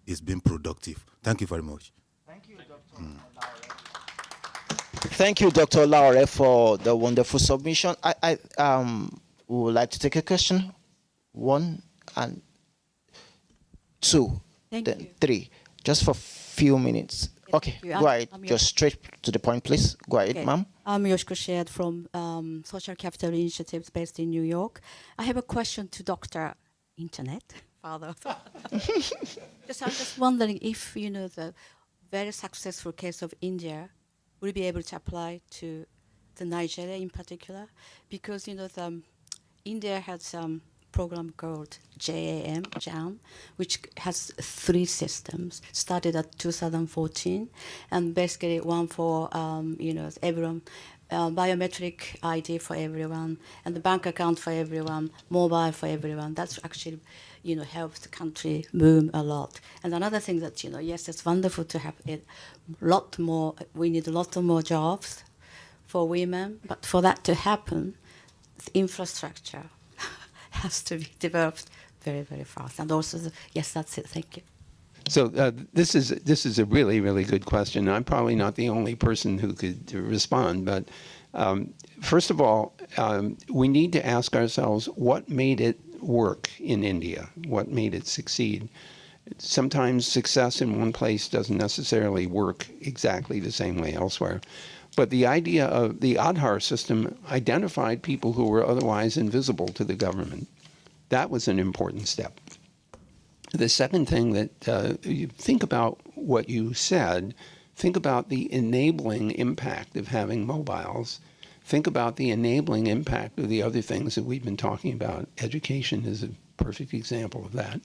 it's been productive. Thank you very much. Thank you, Dr. Thank you, Dr. Laure, for the wonderful submission. I would like to take a question. 1 and 2. Thank then you. 3, just for a few minutes. Okay, go ahead. Just straight to the point, please. Go ahead, Okay. ma'am. I'm Yoshiko Shed from Social Capital Initiatives based in New York. I have a question to Dr. Internet, Father. I'm just wondering if, the very successful case of India will be able to apply to the Nigeria in particular, because, India has some program called JAM, which has 3 systems, started at 2014, and basically one for, everyone, biometric ID for everyone, and the bank account for everyone, mobile for everyone. That's actually, helps the country boom a lot. And another thing that, yes, it's wonderful to have a lot more, we need a lot more jobs for women, but for that to happen, the infrastructure has to be developed very, very fast. And also, yes, that's it. Thank you. So this is a really, really good question. I'm probably not the only person who could respond, but first of all, we need to ask ourselves what made it work in India, what made it succeed. Sometimes success in one place doesn't necessarily work exactly the same way elsewhere. But the idea of the Aadhaar system identified people who were otherwise invisible to the government. That was an important step. The second thing that you think about what you said, think about the enabling impact of having mobiles. Think about the enabling impact of the other things that we've been talking about. Education is a perfect example of that.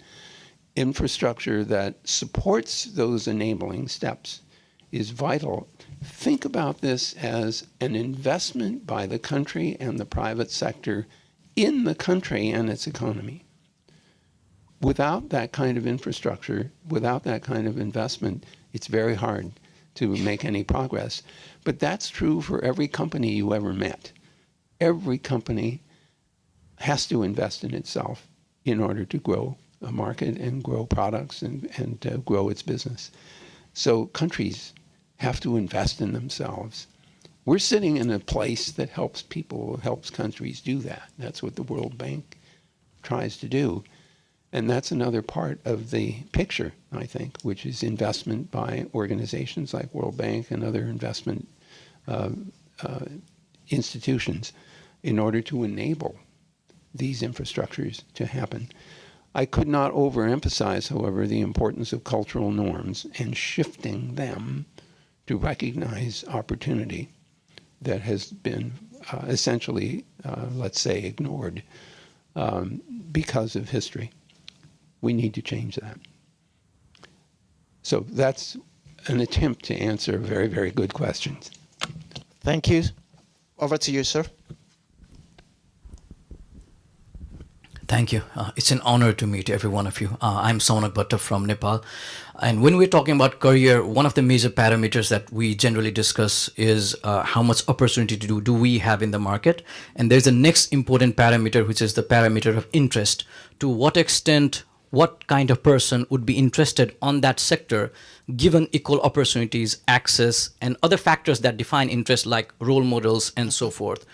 Infrastructure that supports those enabling steps is vital. Think about this as an investment by the country and the private sector in the country and its economy. without that kind of infrastructure, without that kind of investment, it's very hard to make any progress. But that's true for every company you ever met. Every company has to invest in itself in order to grow a market and grow products and grow its business. So countries have to invest in themselves. We're sitting in a place that helps people, helps countries do that. That's what the World Bank tries to do. And that's another part of the picture, I think, which is investment by organizations like World Bank and other investment institutions in order to enable these infrastructures to happen. I could not overemphasize, however, the importance of cultural norms and shifting them to recognize opportunity that has been essentially, let's say, ignored because of history. We need to change that. So that's an attempt to answer very, very good questions. Thank you. Over to you, sir. Thank you. It's an honor to meet every one of you. I'm Sonak Bhatta from Nepal. And when we're talking about career, one of the major parameters that we generally discuss is how much opportunity do we have in the market. And there's a next important parameter, which is the parameter of interest. To what extent, what kind of person would be interested on that sector, given equal opportunities, access, and other factors that define interest like role models and so forth.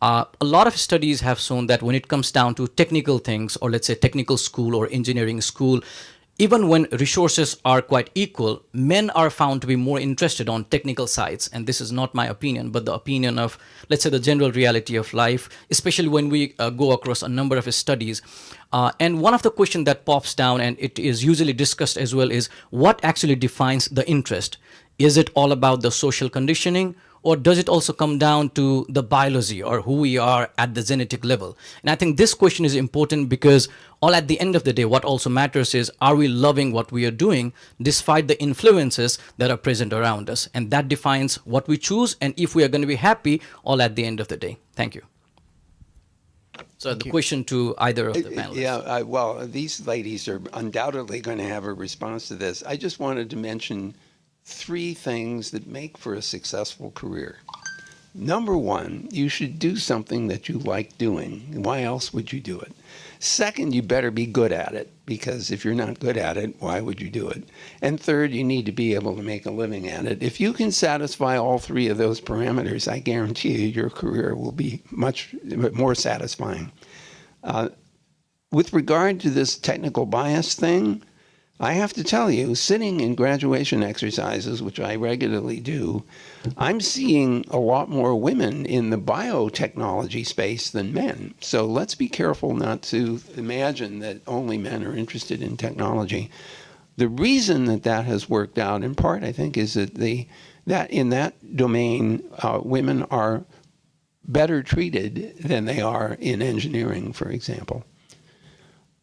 A lot of studies have shown that when it comes down to technical things, or let's say technical school or engineering school, even when resources are quite equal, men are found to be more interested on technical sides. And this is not my opinion, but the opinion of, let's say, the general reality of life, especially when we go across a number of studies. And one of the questions that pops down, and it is usually discussed as well, is what actually defines the interest? Is it all about the social conditioning? Or does it also come down to the biology or who we are at the genetic level? And I think this question is important because all at the end of the day, what also matters is, are we loving what we are doing despite the influences that are present around us? And that defines what we choose and if we are going to be happy all at the end of the day. Thank you. So the question to either of the panelists. Yeah, well, these ladies are undoubtedly going to have a response to this. I just wanted to mention 3 things that make for a successful career. Number 1, you should do something that you like doing. Why else would you do it? Second, you better be good at it, because if you're not good at it, why would you do it? And third, you need to be able to make a living at it. If you can satisfy all 3 of those parameters, I guarantee you your career will be much more satisfying. With regard to this technical bias thing, I have to tell you, sitting in graduation exercises, which I regularly do, I'm seeing a lot more women in the biotechnology space than men. So let's be careful not to imagine that only men are interested in technology. The reason that that has worked out, in part, I think, is that in that domain, women are better treated than they are in engineering, for example.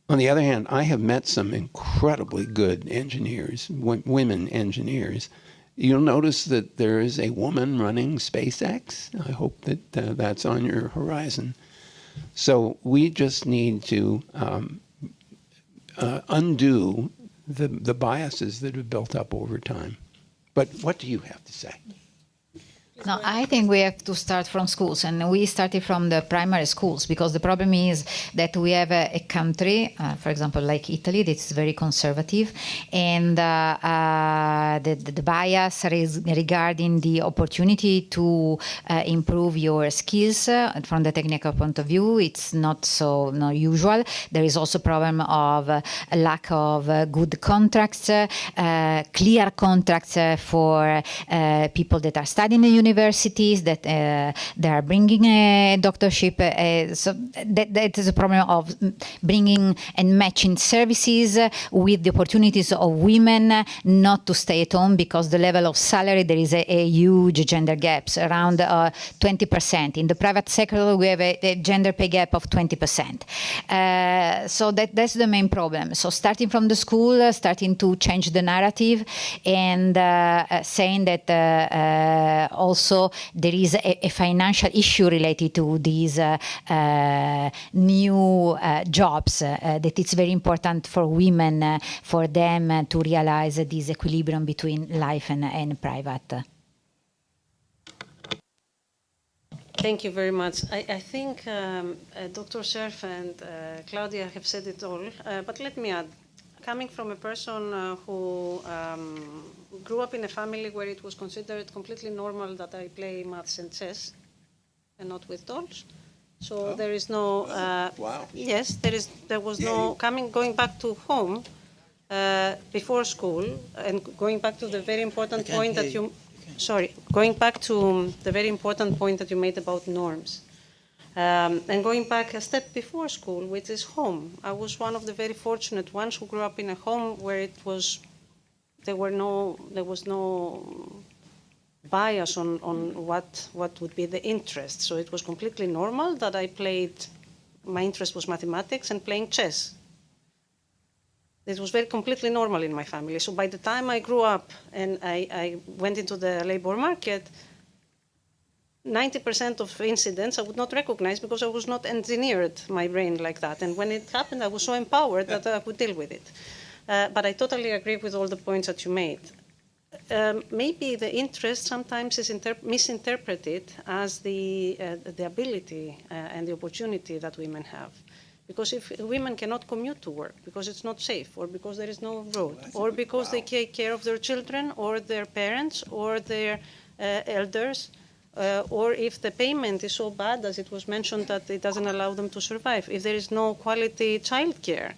On the other hand, I have met some incredibly good engineers, women engineers. You'll notice that there is a woman running SpaceX. I hope that that's on your horizon. So we just need to undo the biases that have built up over time. But what do you have to say? No, I think we have to start from schools, and we started from the primary schools, because the problem is that we have a country, for example, like Italy, that's very conservative, and the bias regarding the opportunity to improve your skills from the technical point of view, it's not so usual. There is also a problem of a lack of good contracts, clear contracts for people that are studying in the universities, that they are bringing a doctorship. So that is a problem of bringing and matching services with the opportunities of women not to stay at home, because the level of salary, there is a huge gender gaps, around 20%. In the private sector, we have a gender pay gap of 20%. So that's the main problem. So starting from the school, starting to change the narrative, and saying that all also there is a financial issue related to these new jobs that it's very important for women, for them to realize this equilibrium between life and private. Thank you very much. I think Dr. Scherf and Claudia have said it all, but let me add, coming from a person who grew up in a family where it was considered completely normal that I play maths and chess and not with dolls. So there is no, wow. Yes, there was no, going back to home before school and going back to the very important point that going back to the very important point that you made about norms. And going back a step before school, which is home. I was one of the very fortunate ones who grew up in a home where there was no bias on what would be the interest. So it was completely normal that my interest was mathematics and playing chess. It was completely normal in my family. So by the time I grew up and I went into the labor market, 90% of incidents I would not recognize because I was not engineered my brain like that. And when it happened, I was so empowered that I could deal with it. But I totally agree with all the points that you made. Maybe the interest sometimes is misinterpreted as the ability and the opportunity that women have. Because if women cannot commute to work because it's not safe, or because there is no road, or because they take care of their children or their parents or their elders, or if the payment is so bad, as it was mentioned, that it doesn't allow them to survive, if there is no quality childcare,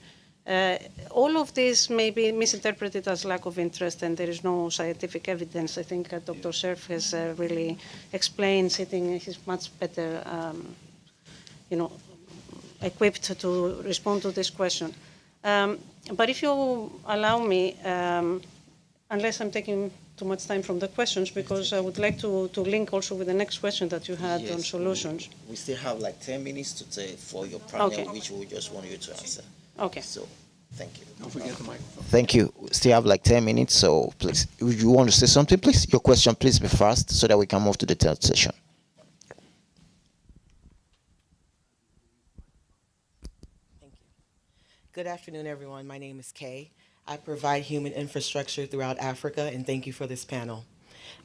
all of this may be misinterpreted as lack of interest, and there is no scientific evidence. I think Dr. Scherf has really explained, he's much better, equipped to respond to this question. But if you allow me, unless I'm taking too much time from the questions, because I would like to link also with the next question that you had on solutions. We still have like 10 minutes for your panel, which we just want you to answer. Okay. So, thank you. Don't forget the microphone. Thank you. We still have like 10 minutes, so please, if you want to say something, please, your question, please be fast so that we can move to the third session. Good afternoon, everyone. My name is Kay. I provide human infrastructure throughout Africa, and thank you for this panel.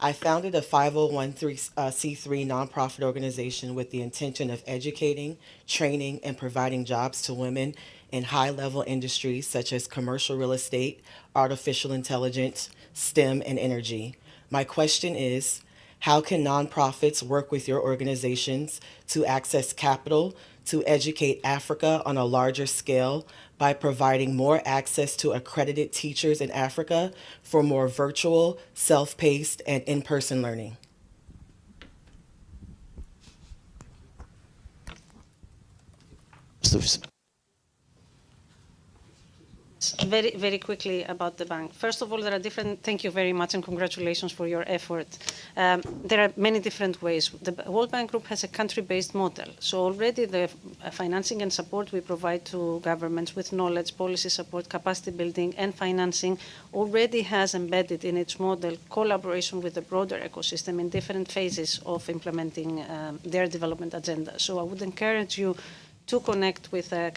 I founded a 501c3 nonprofit organization with the intention of educating, training, and providing jobs to women in high-level industries such as commercial real estate, artificial intelligence, STEM, and energy. My question is, how can nonprofits work with your organizations to access capital to educate Africa on a larger scale by providing more access to accredited teachers in Africa for more virtual, self-paced, and in-person learning? Very, very quickly about the bank. First of all, there are thank you very much and congratulations for your effort. There are many different ways. The World Bank Group has a country-based model. So already the financing and support we provide to governments with knowledge, policy support, capacity building, and financing already has embedded in its model collaboration with the broader ecosystem in different phases of implementing their development agenda. So I would encourage you to connect with a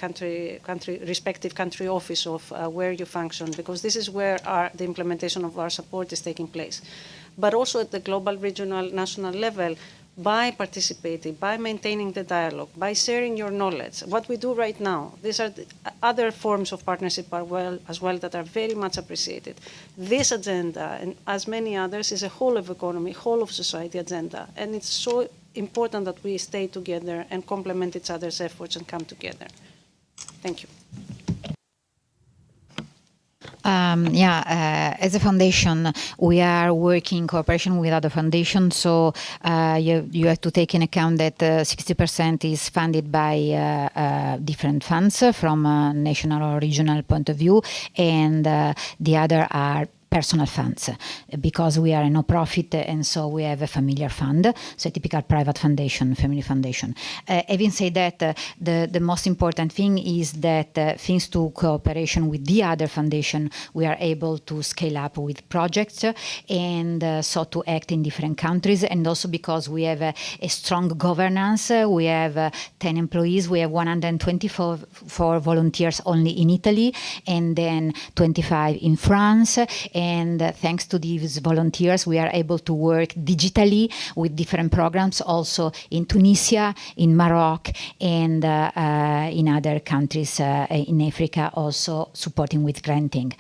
respective country office of where you function, because this is where the implementation of our support is taking place. But also at the global, regional, national level, by participating, by maintaining the dialogue, by sharing your knowledge. What we do right now, these are the other forms of partnership as well that are very much appreciated. This agenda, and as many others, is a whole of economy, whole of society agenda, and it's so important that we stay together and complement each other's efforts and come together. Thank you. As a foundation, we are working in cooperation with other foundations, so you have to take in account that 60% is funded by different funds from a national or regional point of view, and the other are personal funds, because we are a no-profit, and so we have a familiar fund, so a typical private foundation, family foundation. Having said that, the most important thing is that thanks to cooperation with the other foundation, we are able to scale up with projects, and so to act in different countries, and also because we have a strong governance. We have 10 employees, we have 124 volunteers only in Italy, and then 25 in France. And thanks to these volunteers, we are able to work digitally with different programs also in Tunisia, in Morocco, and in other countries in Africa, also supporting with granting.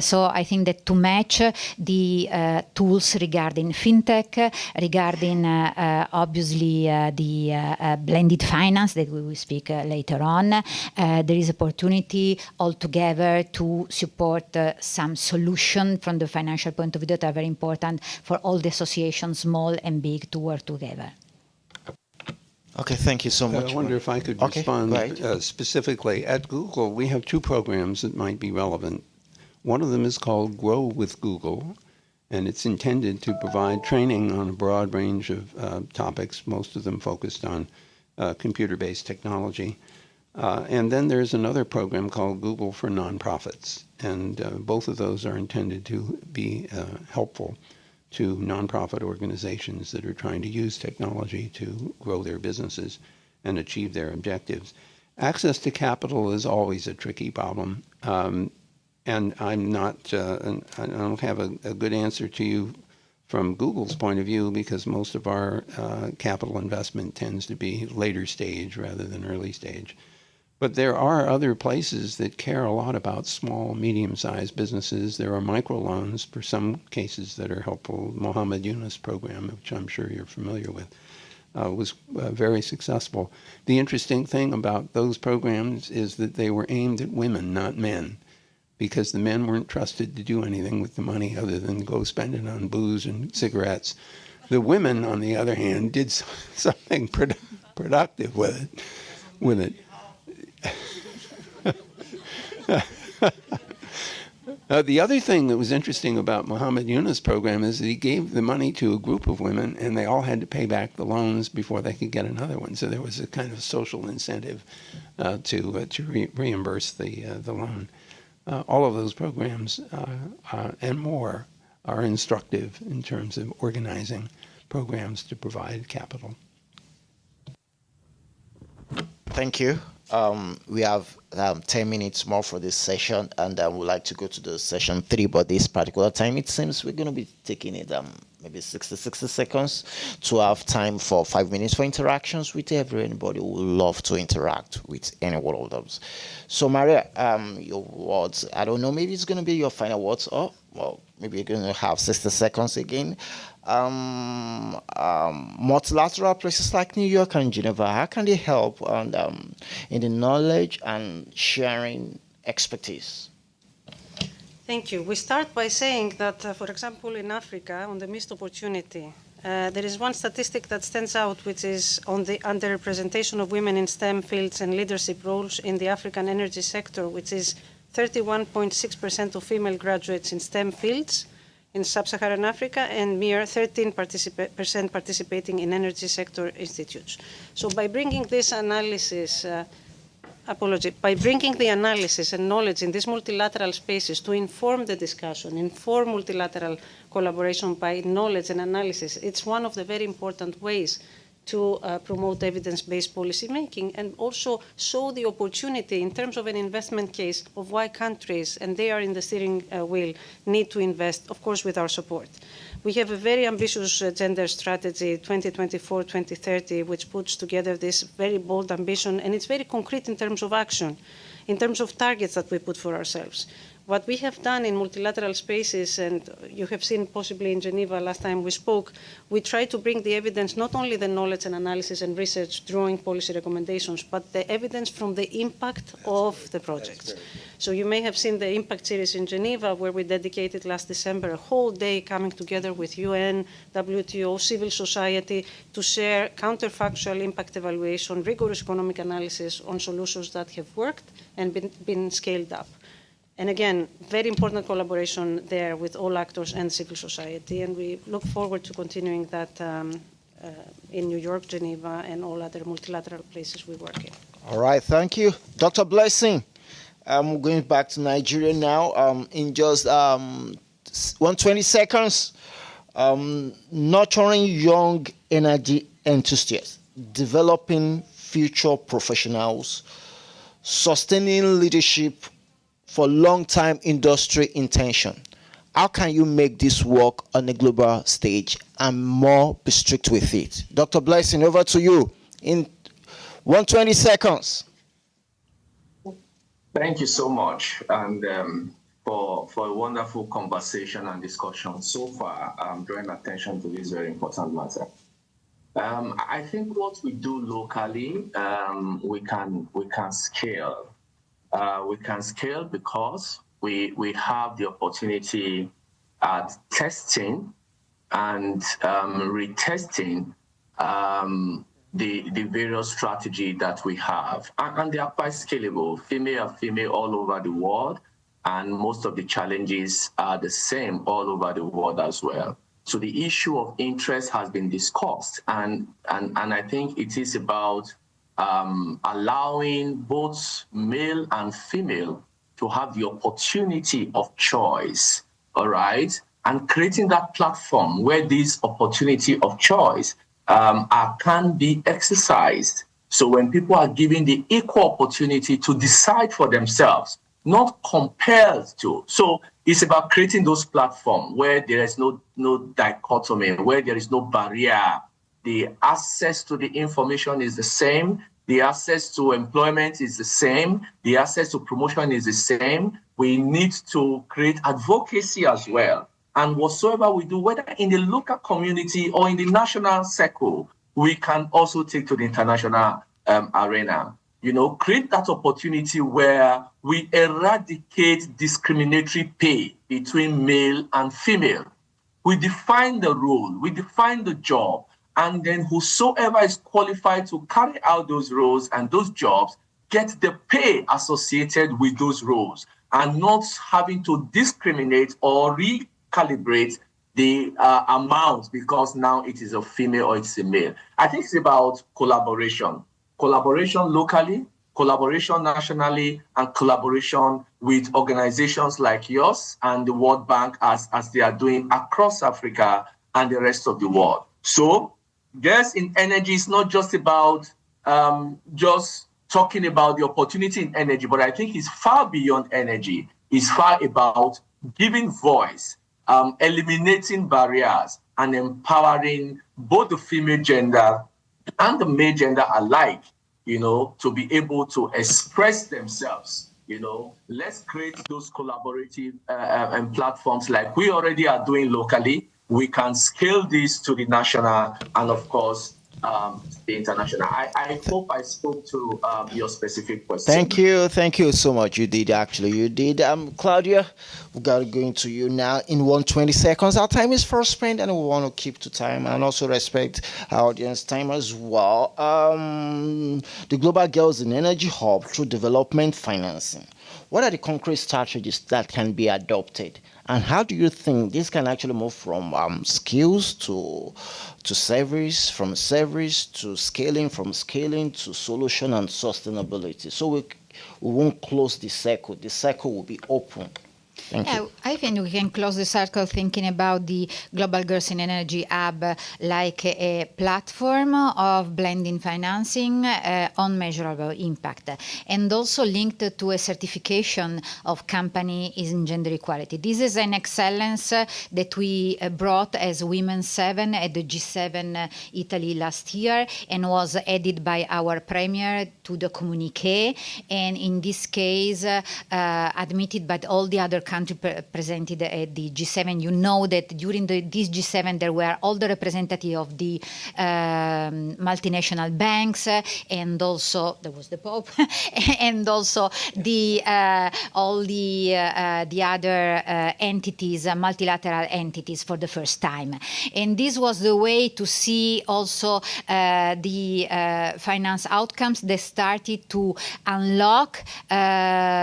So I think that to match the tools regarding fintech, regarding obviously the blended finance that we will speak later on, there is opportunity altogether to support some solution from the financial point of view that are very important for all the associations, small and big, to work together. Okay, thank you so much. I wonder if I could respond specifically. At Google, we have two programs that might be relevant. One of them is called Grow with Google, and it's intended to provide training on a broad range of topics, most of them focused on computer-based technology. And then there's another program called Google for Nonprofits, and both of those are intended to be helpful to nonprofit organizations that are trying to use technology to grow their businesses and achieve their objectives. Access to capital is always a tricky problem, and I'm not, I don't have a good answer to you from Google's point of view, because most of our capital investment tends to be later stage rather than early stage. But there are other places that care a lot about small, medium-sized businesses. There are microloans for some cases that are helpful. Mohammed Yunus program, which I'm sure you're familiar with, was very successful. The interesting thing about those programs is that they were aimed at women, not men, because the men weren't trusted to do anything with the money other than go spend it on booze and cigarettes. The women, on the other hand, did something productive with it. The other thing that was interesting about Mohammed Yunus' program is that he gave the money to a group of women, and they all had to pay back the loans before they could get another one. So there was a kind of social incentive to reimburse the loan. All of those programs and more are instructive in terms of organizing programs to provide capital. Thank you. We have 10 minutes more for this session, and we'd like to go to the session 3, but this particular time, it seems we're going to be taking it maybe 60 seconds to have time for 5 minutes for interactions with everybody who would love to interact with any one of those. So, Maria, your words, I don't know, maybe it's going to be your final words, or, well, maybe you're going to have 60 seconds again. Multilateral places like New York and Geneva, how can they help in the knowledge and sharing expertise? Thank you. We start by saying that, for example, in Africa, on the missed opportunity, there is one statistic that stands out, which is on the underrepresentation of women in STEM fields and leadership roles in the African energy sector, which is 31.6% of female graduates in STEM fields in sub-Saharan Africa, and mere 13% participating in energy sector institutes. So by bringing this analysis, by bringing the analysis and knowledge in these multilateral spaces to inform the discussion, inform multilateral collaboration by knowledge and analysis, it's one of the very important ways to promote evidence-based policy making, and also show the opportunity in terms of an investment case of why countries, and they are in the steering wheel, need to invest, of course, with our support. We have a very ambitious gender strategy, 2024-2030, which puts together this very bold ambition, and it's very concrete in terms of action, in terms of targets that we put for ourselves. What we have done in multilateral spaces, and you have seen possibly in Geneva last time we spoke, we try to bring the evidence, not only the knowledge and analysis and research drawing policy recommendations, but the evidence from the impact of the projects. So you may have seen the impact series in Geneva, where we dedicated last December a whole day coming together with UN, WTO, civil society to share counterfactual impact evaluation, rigorous economic analysis on solutions that have worked and been scaled up. And again, very important collaboration there with all actors and civil society. And we look forward to continuing that in New York, Geneva, and all other multilateral places we work in. All right, thank you. Dr. Blessing, I'm going back to Nigeria now. In just 120 seconds, nurturing young energy enthusiasts, developing future professionals, sustaining leadership for long-time industry intention. How can you make this work on a global stage and more be strict with it? Dr. Blessing, over to you in 120 seconds. Thank you so much, and for a wonderful conversation and discussion so far, drawing attention to this very important matter. I think what we do locally, we can scale. We can scale because we have the opportunity at testing and retesting the various strategy that we have. And they are quite scalable. Female all over the world, and most of the challenges are the same all over the world as well. So the issue of interest has been discussed, and I think it is about allowing both male and female to have the opportunity of choice, all right? And creating that platform where this opportunity of choice can be exercised. So when people are given the equal opportunity to decide for themselves, not compelled to. So it's about creating those platforms where there is no dichotomy, where there is no barrier. The access to the information is the same. The access to employment is the same. The access to promotion is the same. We need to create advocacy as well. And whatsoever we do, whether in the local community or in the national circle, we can also take to the international arena. You know, create that opportunity where we eradicate discriminatory pay between male and female. We define the role, we define the job, and then whosoever is qualified to carry out those roles and those jobs get the pay associated with those roles, and not having to discriminate or recalibrate the amount because now it is a female or it's a male. I think it's about collaboration. Collaboration locally, collaboration nationally, and collaboration with organizations like yours and the World Bank as they are doing across Africa and the rest of the world. So, yes, in energy, it's not just about just talking about the opportunity in energy, but I think it's far beyond energy. It's far about giving voice, eliminating barriers, and empowering both the female gender and the male gender alike, you know, to be able to express themselves. You know, let's create those collaborative platforms like we already are doing locally. We can scale this to the national and, of course, the international. I hope I spoke to your specific question. Thank you so much. You did, actually. You did. Claudia, we got to go into you now in 120 seconds. Our time is fast spent, and we want to keep to time and also respect our audience time as well. The Global Girls in Energy Hub through development financing. What are the concrete strategies that can be adopted? And how do you think this can actually move from skills to service, from service to scaling, from scaling to solution and sustainability? So we won't close the circle. The circle will be open. Thank you. I think we can close the circle thinking about the Global Girls in Energy Hub like a platform of blending financing on measurable impact, and also linked to a certification of company in gender equality. This is an excellence that we brought as Women 7 at the G7 Italy last year, and was added by our Premier to the communiqué, and in this case admitted by all the other countries country presented at the G7. You know that during this G7 there were all the representatives of the multinational banks, and also there was the Pope, and also the all the other entities, multilateral entities, for the first time. And this was the way to see also the finance outcomes that started to unlock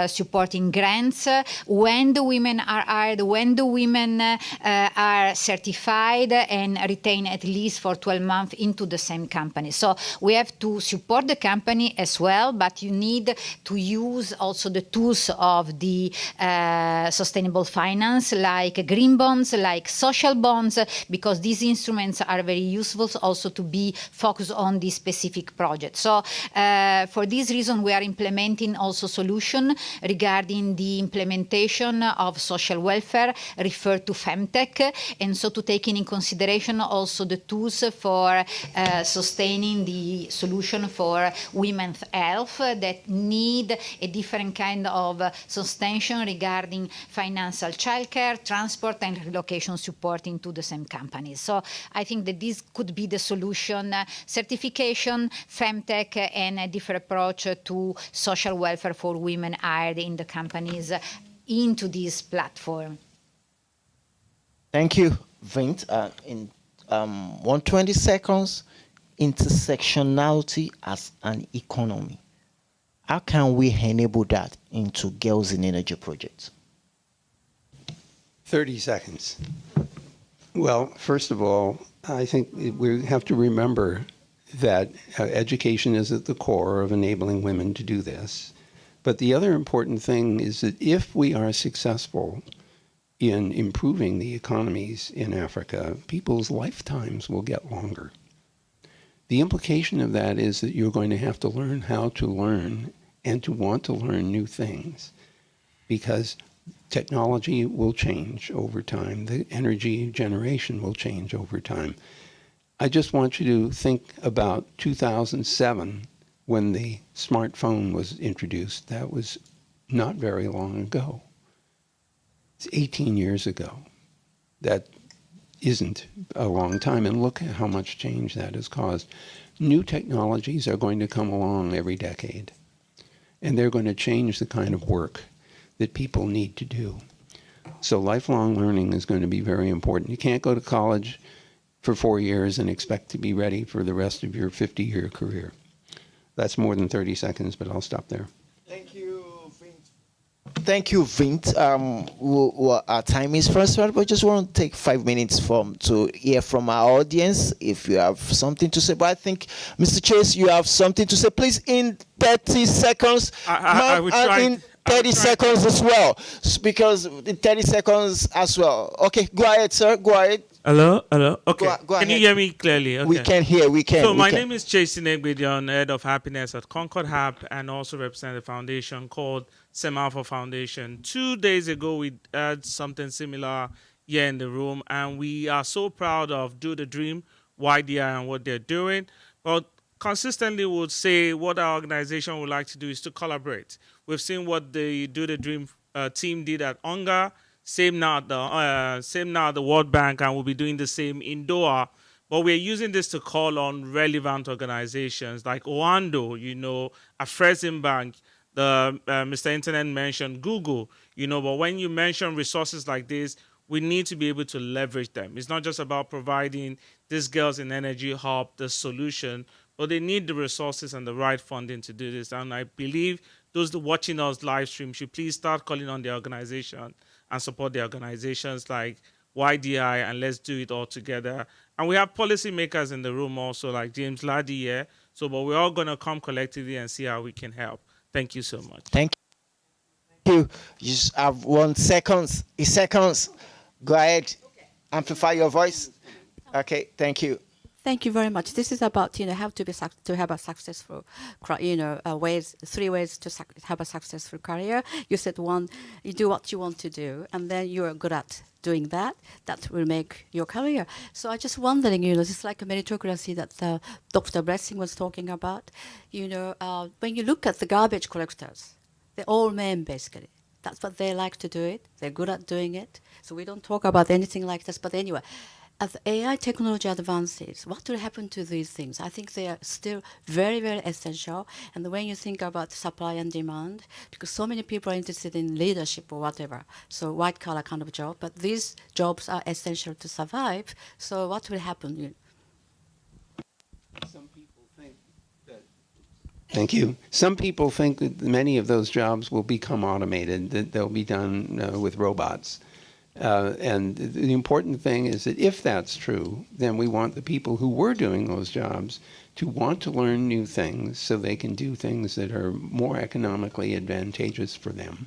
supporting grants when the women are hired, when the women are certified and retain at least for 12 months into the same company. So we have to support the company as well, but you need to use also the tools of the sustainable finance, like green bonds, like social bonds, because these instruments are very useful also to be focused on this specific project. So for this reason, we are implementing also solution regarding the implementation of social welfare referred to Femtech, and so to taking in consideration also the tools for sustaining the solution for women's health that need a different kind of suspension regarding financial childcare, transport, and relocation support into the same companies. So I think that this could be the solution: certification, Femtech, and a different approach to social welfare for women hired in the companies into this platform. Thank you, Vint. In 120 seconds, intersectionality as an economy. How can we enable that into Girls in Energy projects? 30 seconds. Well, first of all, I think we have to remember that education is at the core of enabling women to do this. But the other important thing is that if we are successful in improving the economies in Africa, people's lifetimes will get longer. The implication of that is that you're going to have to learn how to learn and to want to learn new things, because technology will change over time. The energy generation will change over time. I just want you to think about 2007 when the smartphone was introduced. That was not very long ago. It's 18 years ago. That isn't a long time, and look at how much change that has caused. New technologies are going to come along every decade, and they're going to change the kind of work that people need to do. So lifelong learning is going to be very important. You can't go to college for 4 years and expect to be ready for the rest of your 50-year career. That's more than 30 seconds, but I'll stop there. Thank you, Vint. Thank you, Vint. Our time is first, but I just want to take 5 minutes to hear from our audience if you have something to say. But I think, Mr. Chase, you have something to say. Please, in 30 seconds. I would try. In 30 seconds as well, because in 30 seconds as well. Okay, go ahead, sir. Go ahead. Hello. Okay. Go Can you ahead. hear me clearly? Okay. We can hear. So my name is Chase Negbedion, head of happiness at Concord Hub, and also represent a foundation called Semaphore Foundation. 2 days ago, we had something similar here in the room, and we are so proud of Do the Dream, YDI, and what they're doing. But consistently would say what our organization would like to do is to collaborate. We've seen what the Do the Dream team did at UNGA, same now at the World Bank, and we'll be doing the same in Doha. But we're using this to call on relevant organizations like Oando, Afreximbank, Mr. Internet mentioned Google, but when you mention resources like this, we need to be able to leverage them. It's not just about providing these Girls in Energy Hub the solution, but they need the resources and the right funding to do this. And I believe those watching us live stream should please start calling on the organization and support the organizations like YDI, and let's do it all together. And we have policymakers in the room also, like James Laddie here. But we're all going to come collectively and see how we can help. Thank you so much. Thank you. You just have 1 second. Seconds. Go ahead. Amplify your voice. Okay. Thank you. Thank you very much. This is about how to have a successful, ways, 3 ways to have a successful career. You said 1, you do what you want to do, and then you are good at doing that. That will make your career. So I just wondering, it's like a meritocracy that Dr. Blessing was talking about. When you look at the garbage collectors, they're all men basically. That's what they like to do it. They're good at doing it. So we don't talk about anything like this. But anyway, as AI technology advances, what will happen to these things? I think they are still very, very essential. And when you think about supply and demand, because so many people are interested in leadership or whatever, so white-collar kind of job, but these jobs are essential to survive. So what will happen? Some people think that. Thank you. Some people think that many of those jobs will become automated, that they'll be done with robots. And the important thing is that if that's true, then we want the people who were doing those jobs to want to learn new things so they can do things that are more economically advantageous for them.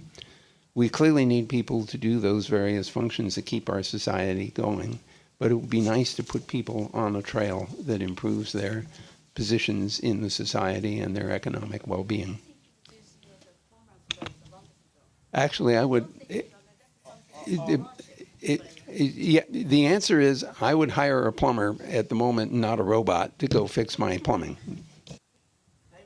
We clearly need people to do those various functions that keep our society going, but it would be nice to put people on a trail that improves their positions in the society and their economic well-being. Actually, I would... Yeah, the answer is I would hire a plumber at the moment, not a robot, to go fix my plumbing.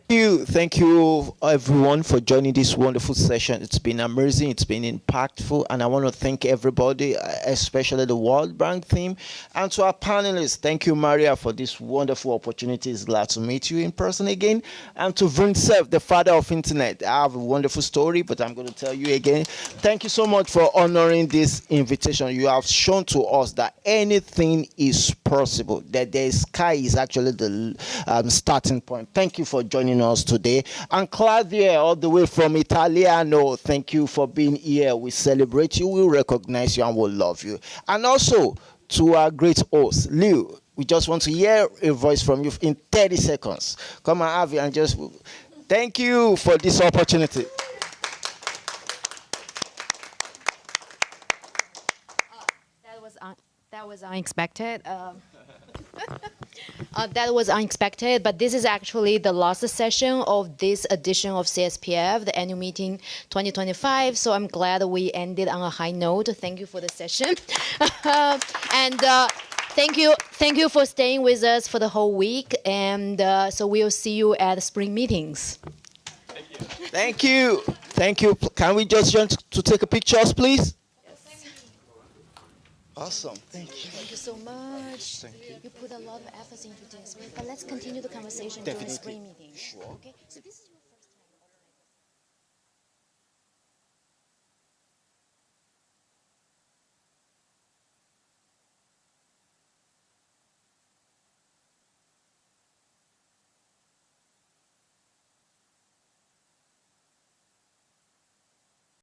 Thank you everyone for joining this wonderful session. It's been amazing, it's been impactful, and I want to thank everybody, especially the World Bank team, and to our panelists. Thank you, Maria, for this wonderful opportunity. It's glad to meet you in person again. And to Vincent, the father of internet. I have a wonderful story, but I'm going to tell you again. Thank you so much for honoring this invitation. You have shown to us that anything is possible, that the sky is actually the starting point. Thank you for joining us today. And Claudia, all the way from Italiano, thank you for being here. We celebrate you, we recognize you, and we love you. And also to our great host, Liu, we just want to hear a voice from you in 30 seconds. Come and have you and just thank you for this opportunity. That was unexpected. That was unexpected, but this is actually the last session of this edition of CSPF, the annual meeting 2025. So I'm glad we ended on a high note. Thank you for the session. And thank you for staying with us for the whole week. And so we'll see you at the spring meetings. Thank you. Thank you. Can we just join to take a picture, please? Awesome. Thank you. Thank you so much. Thank you. You put a lot of effort into this, but let's continue the conversation during the spring meeting. Sure. Okay. So this is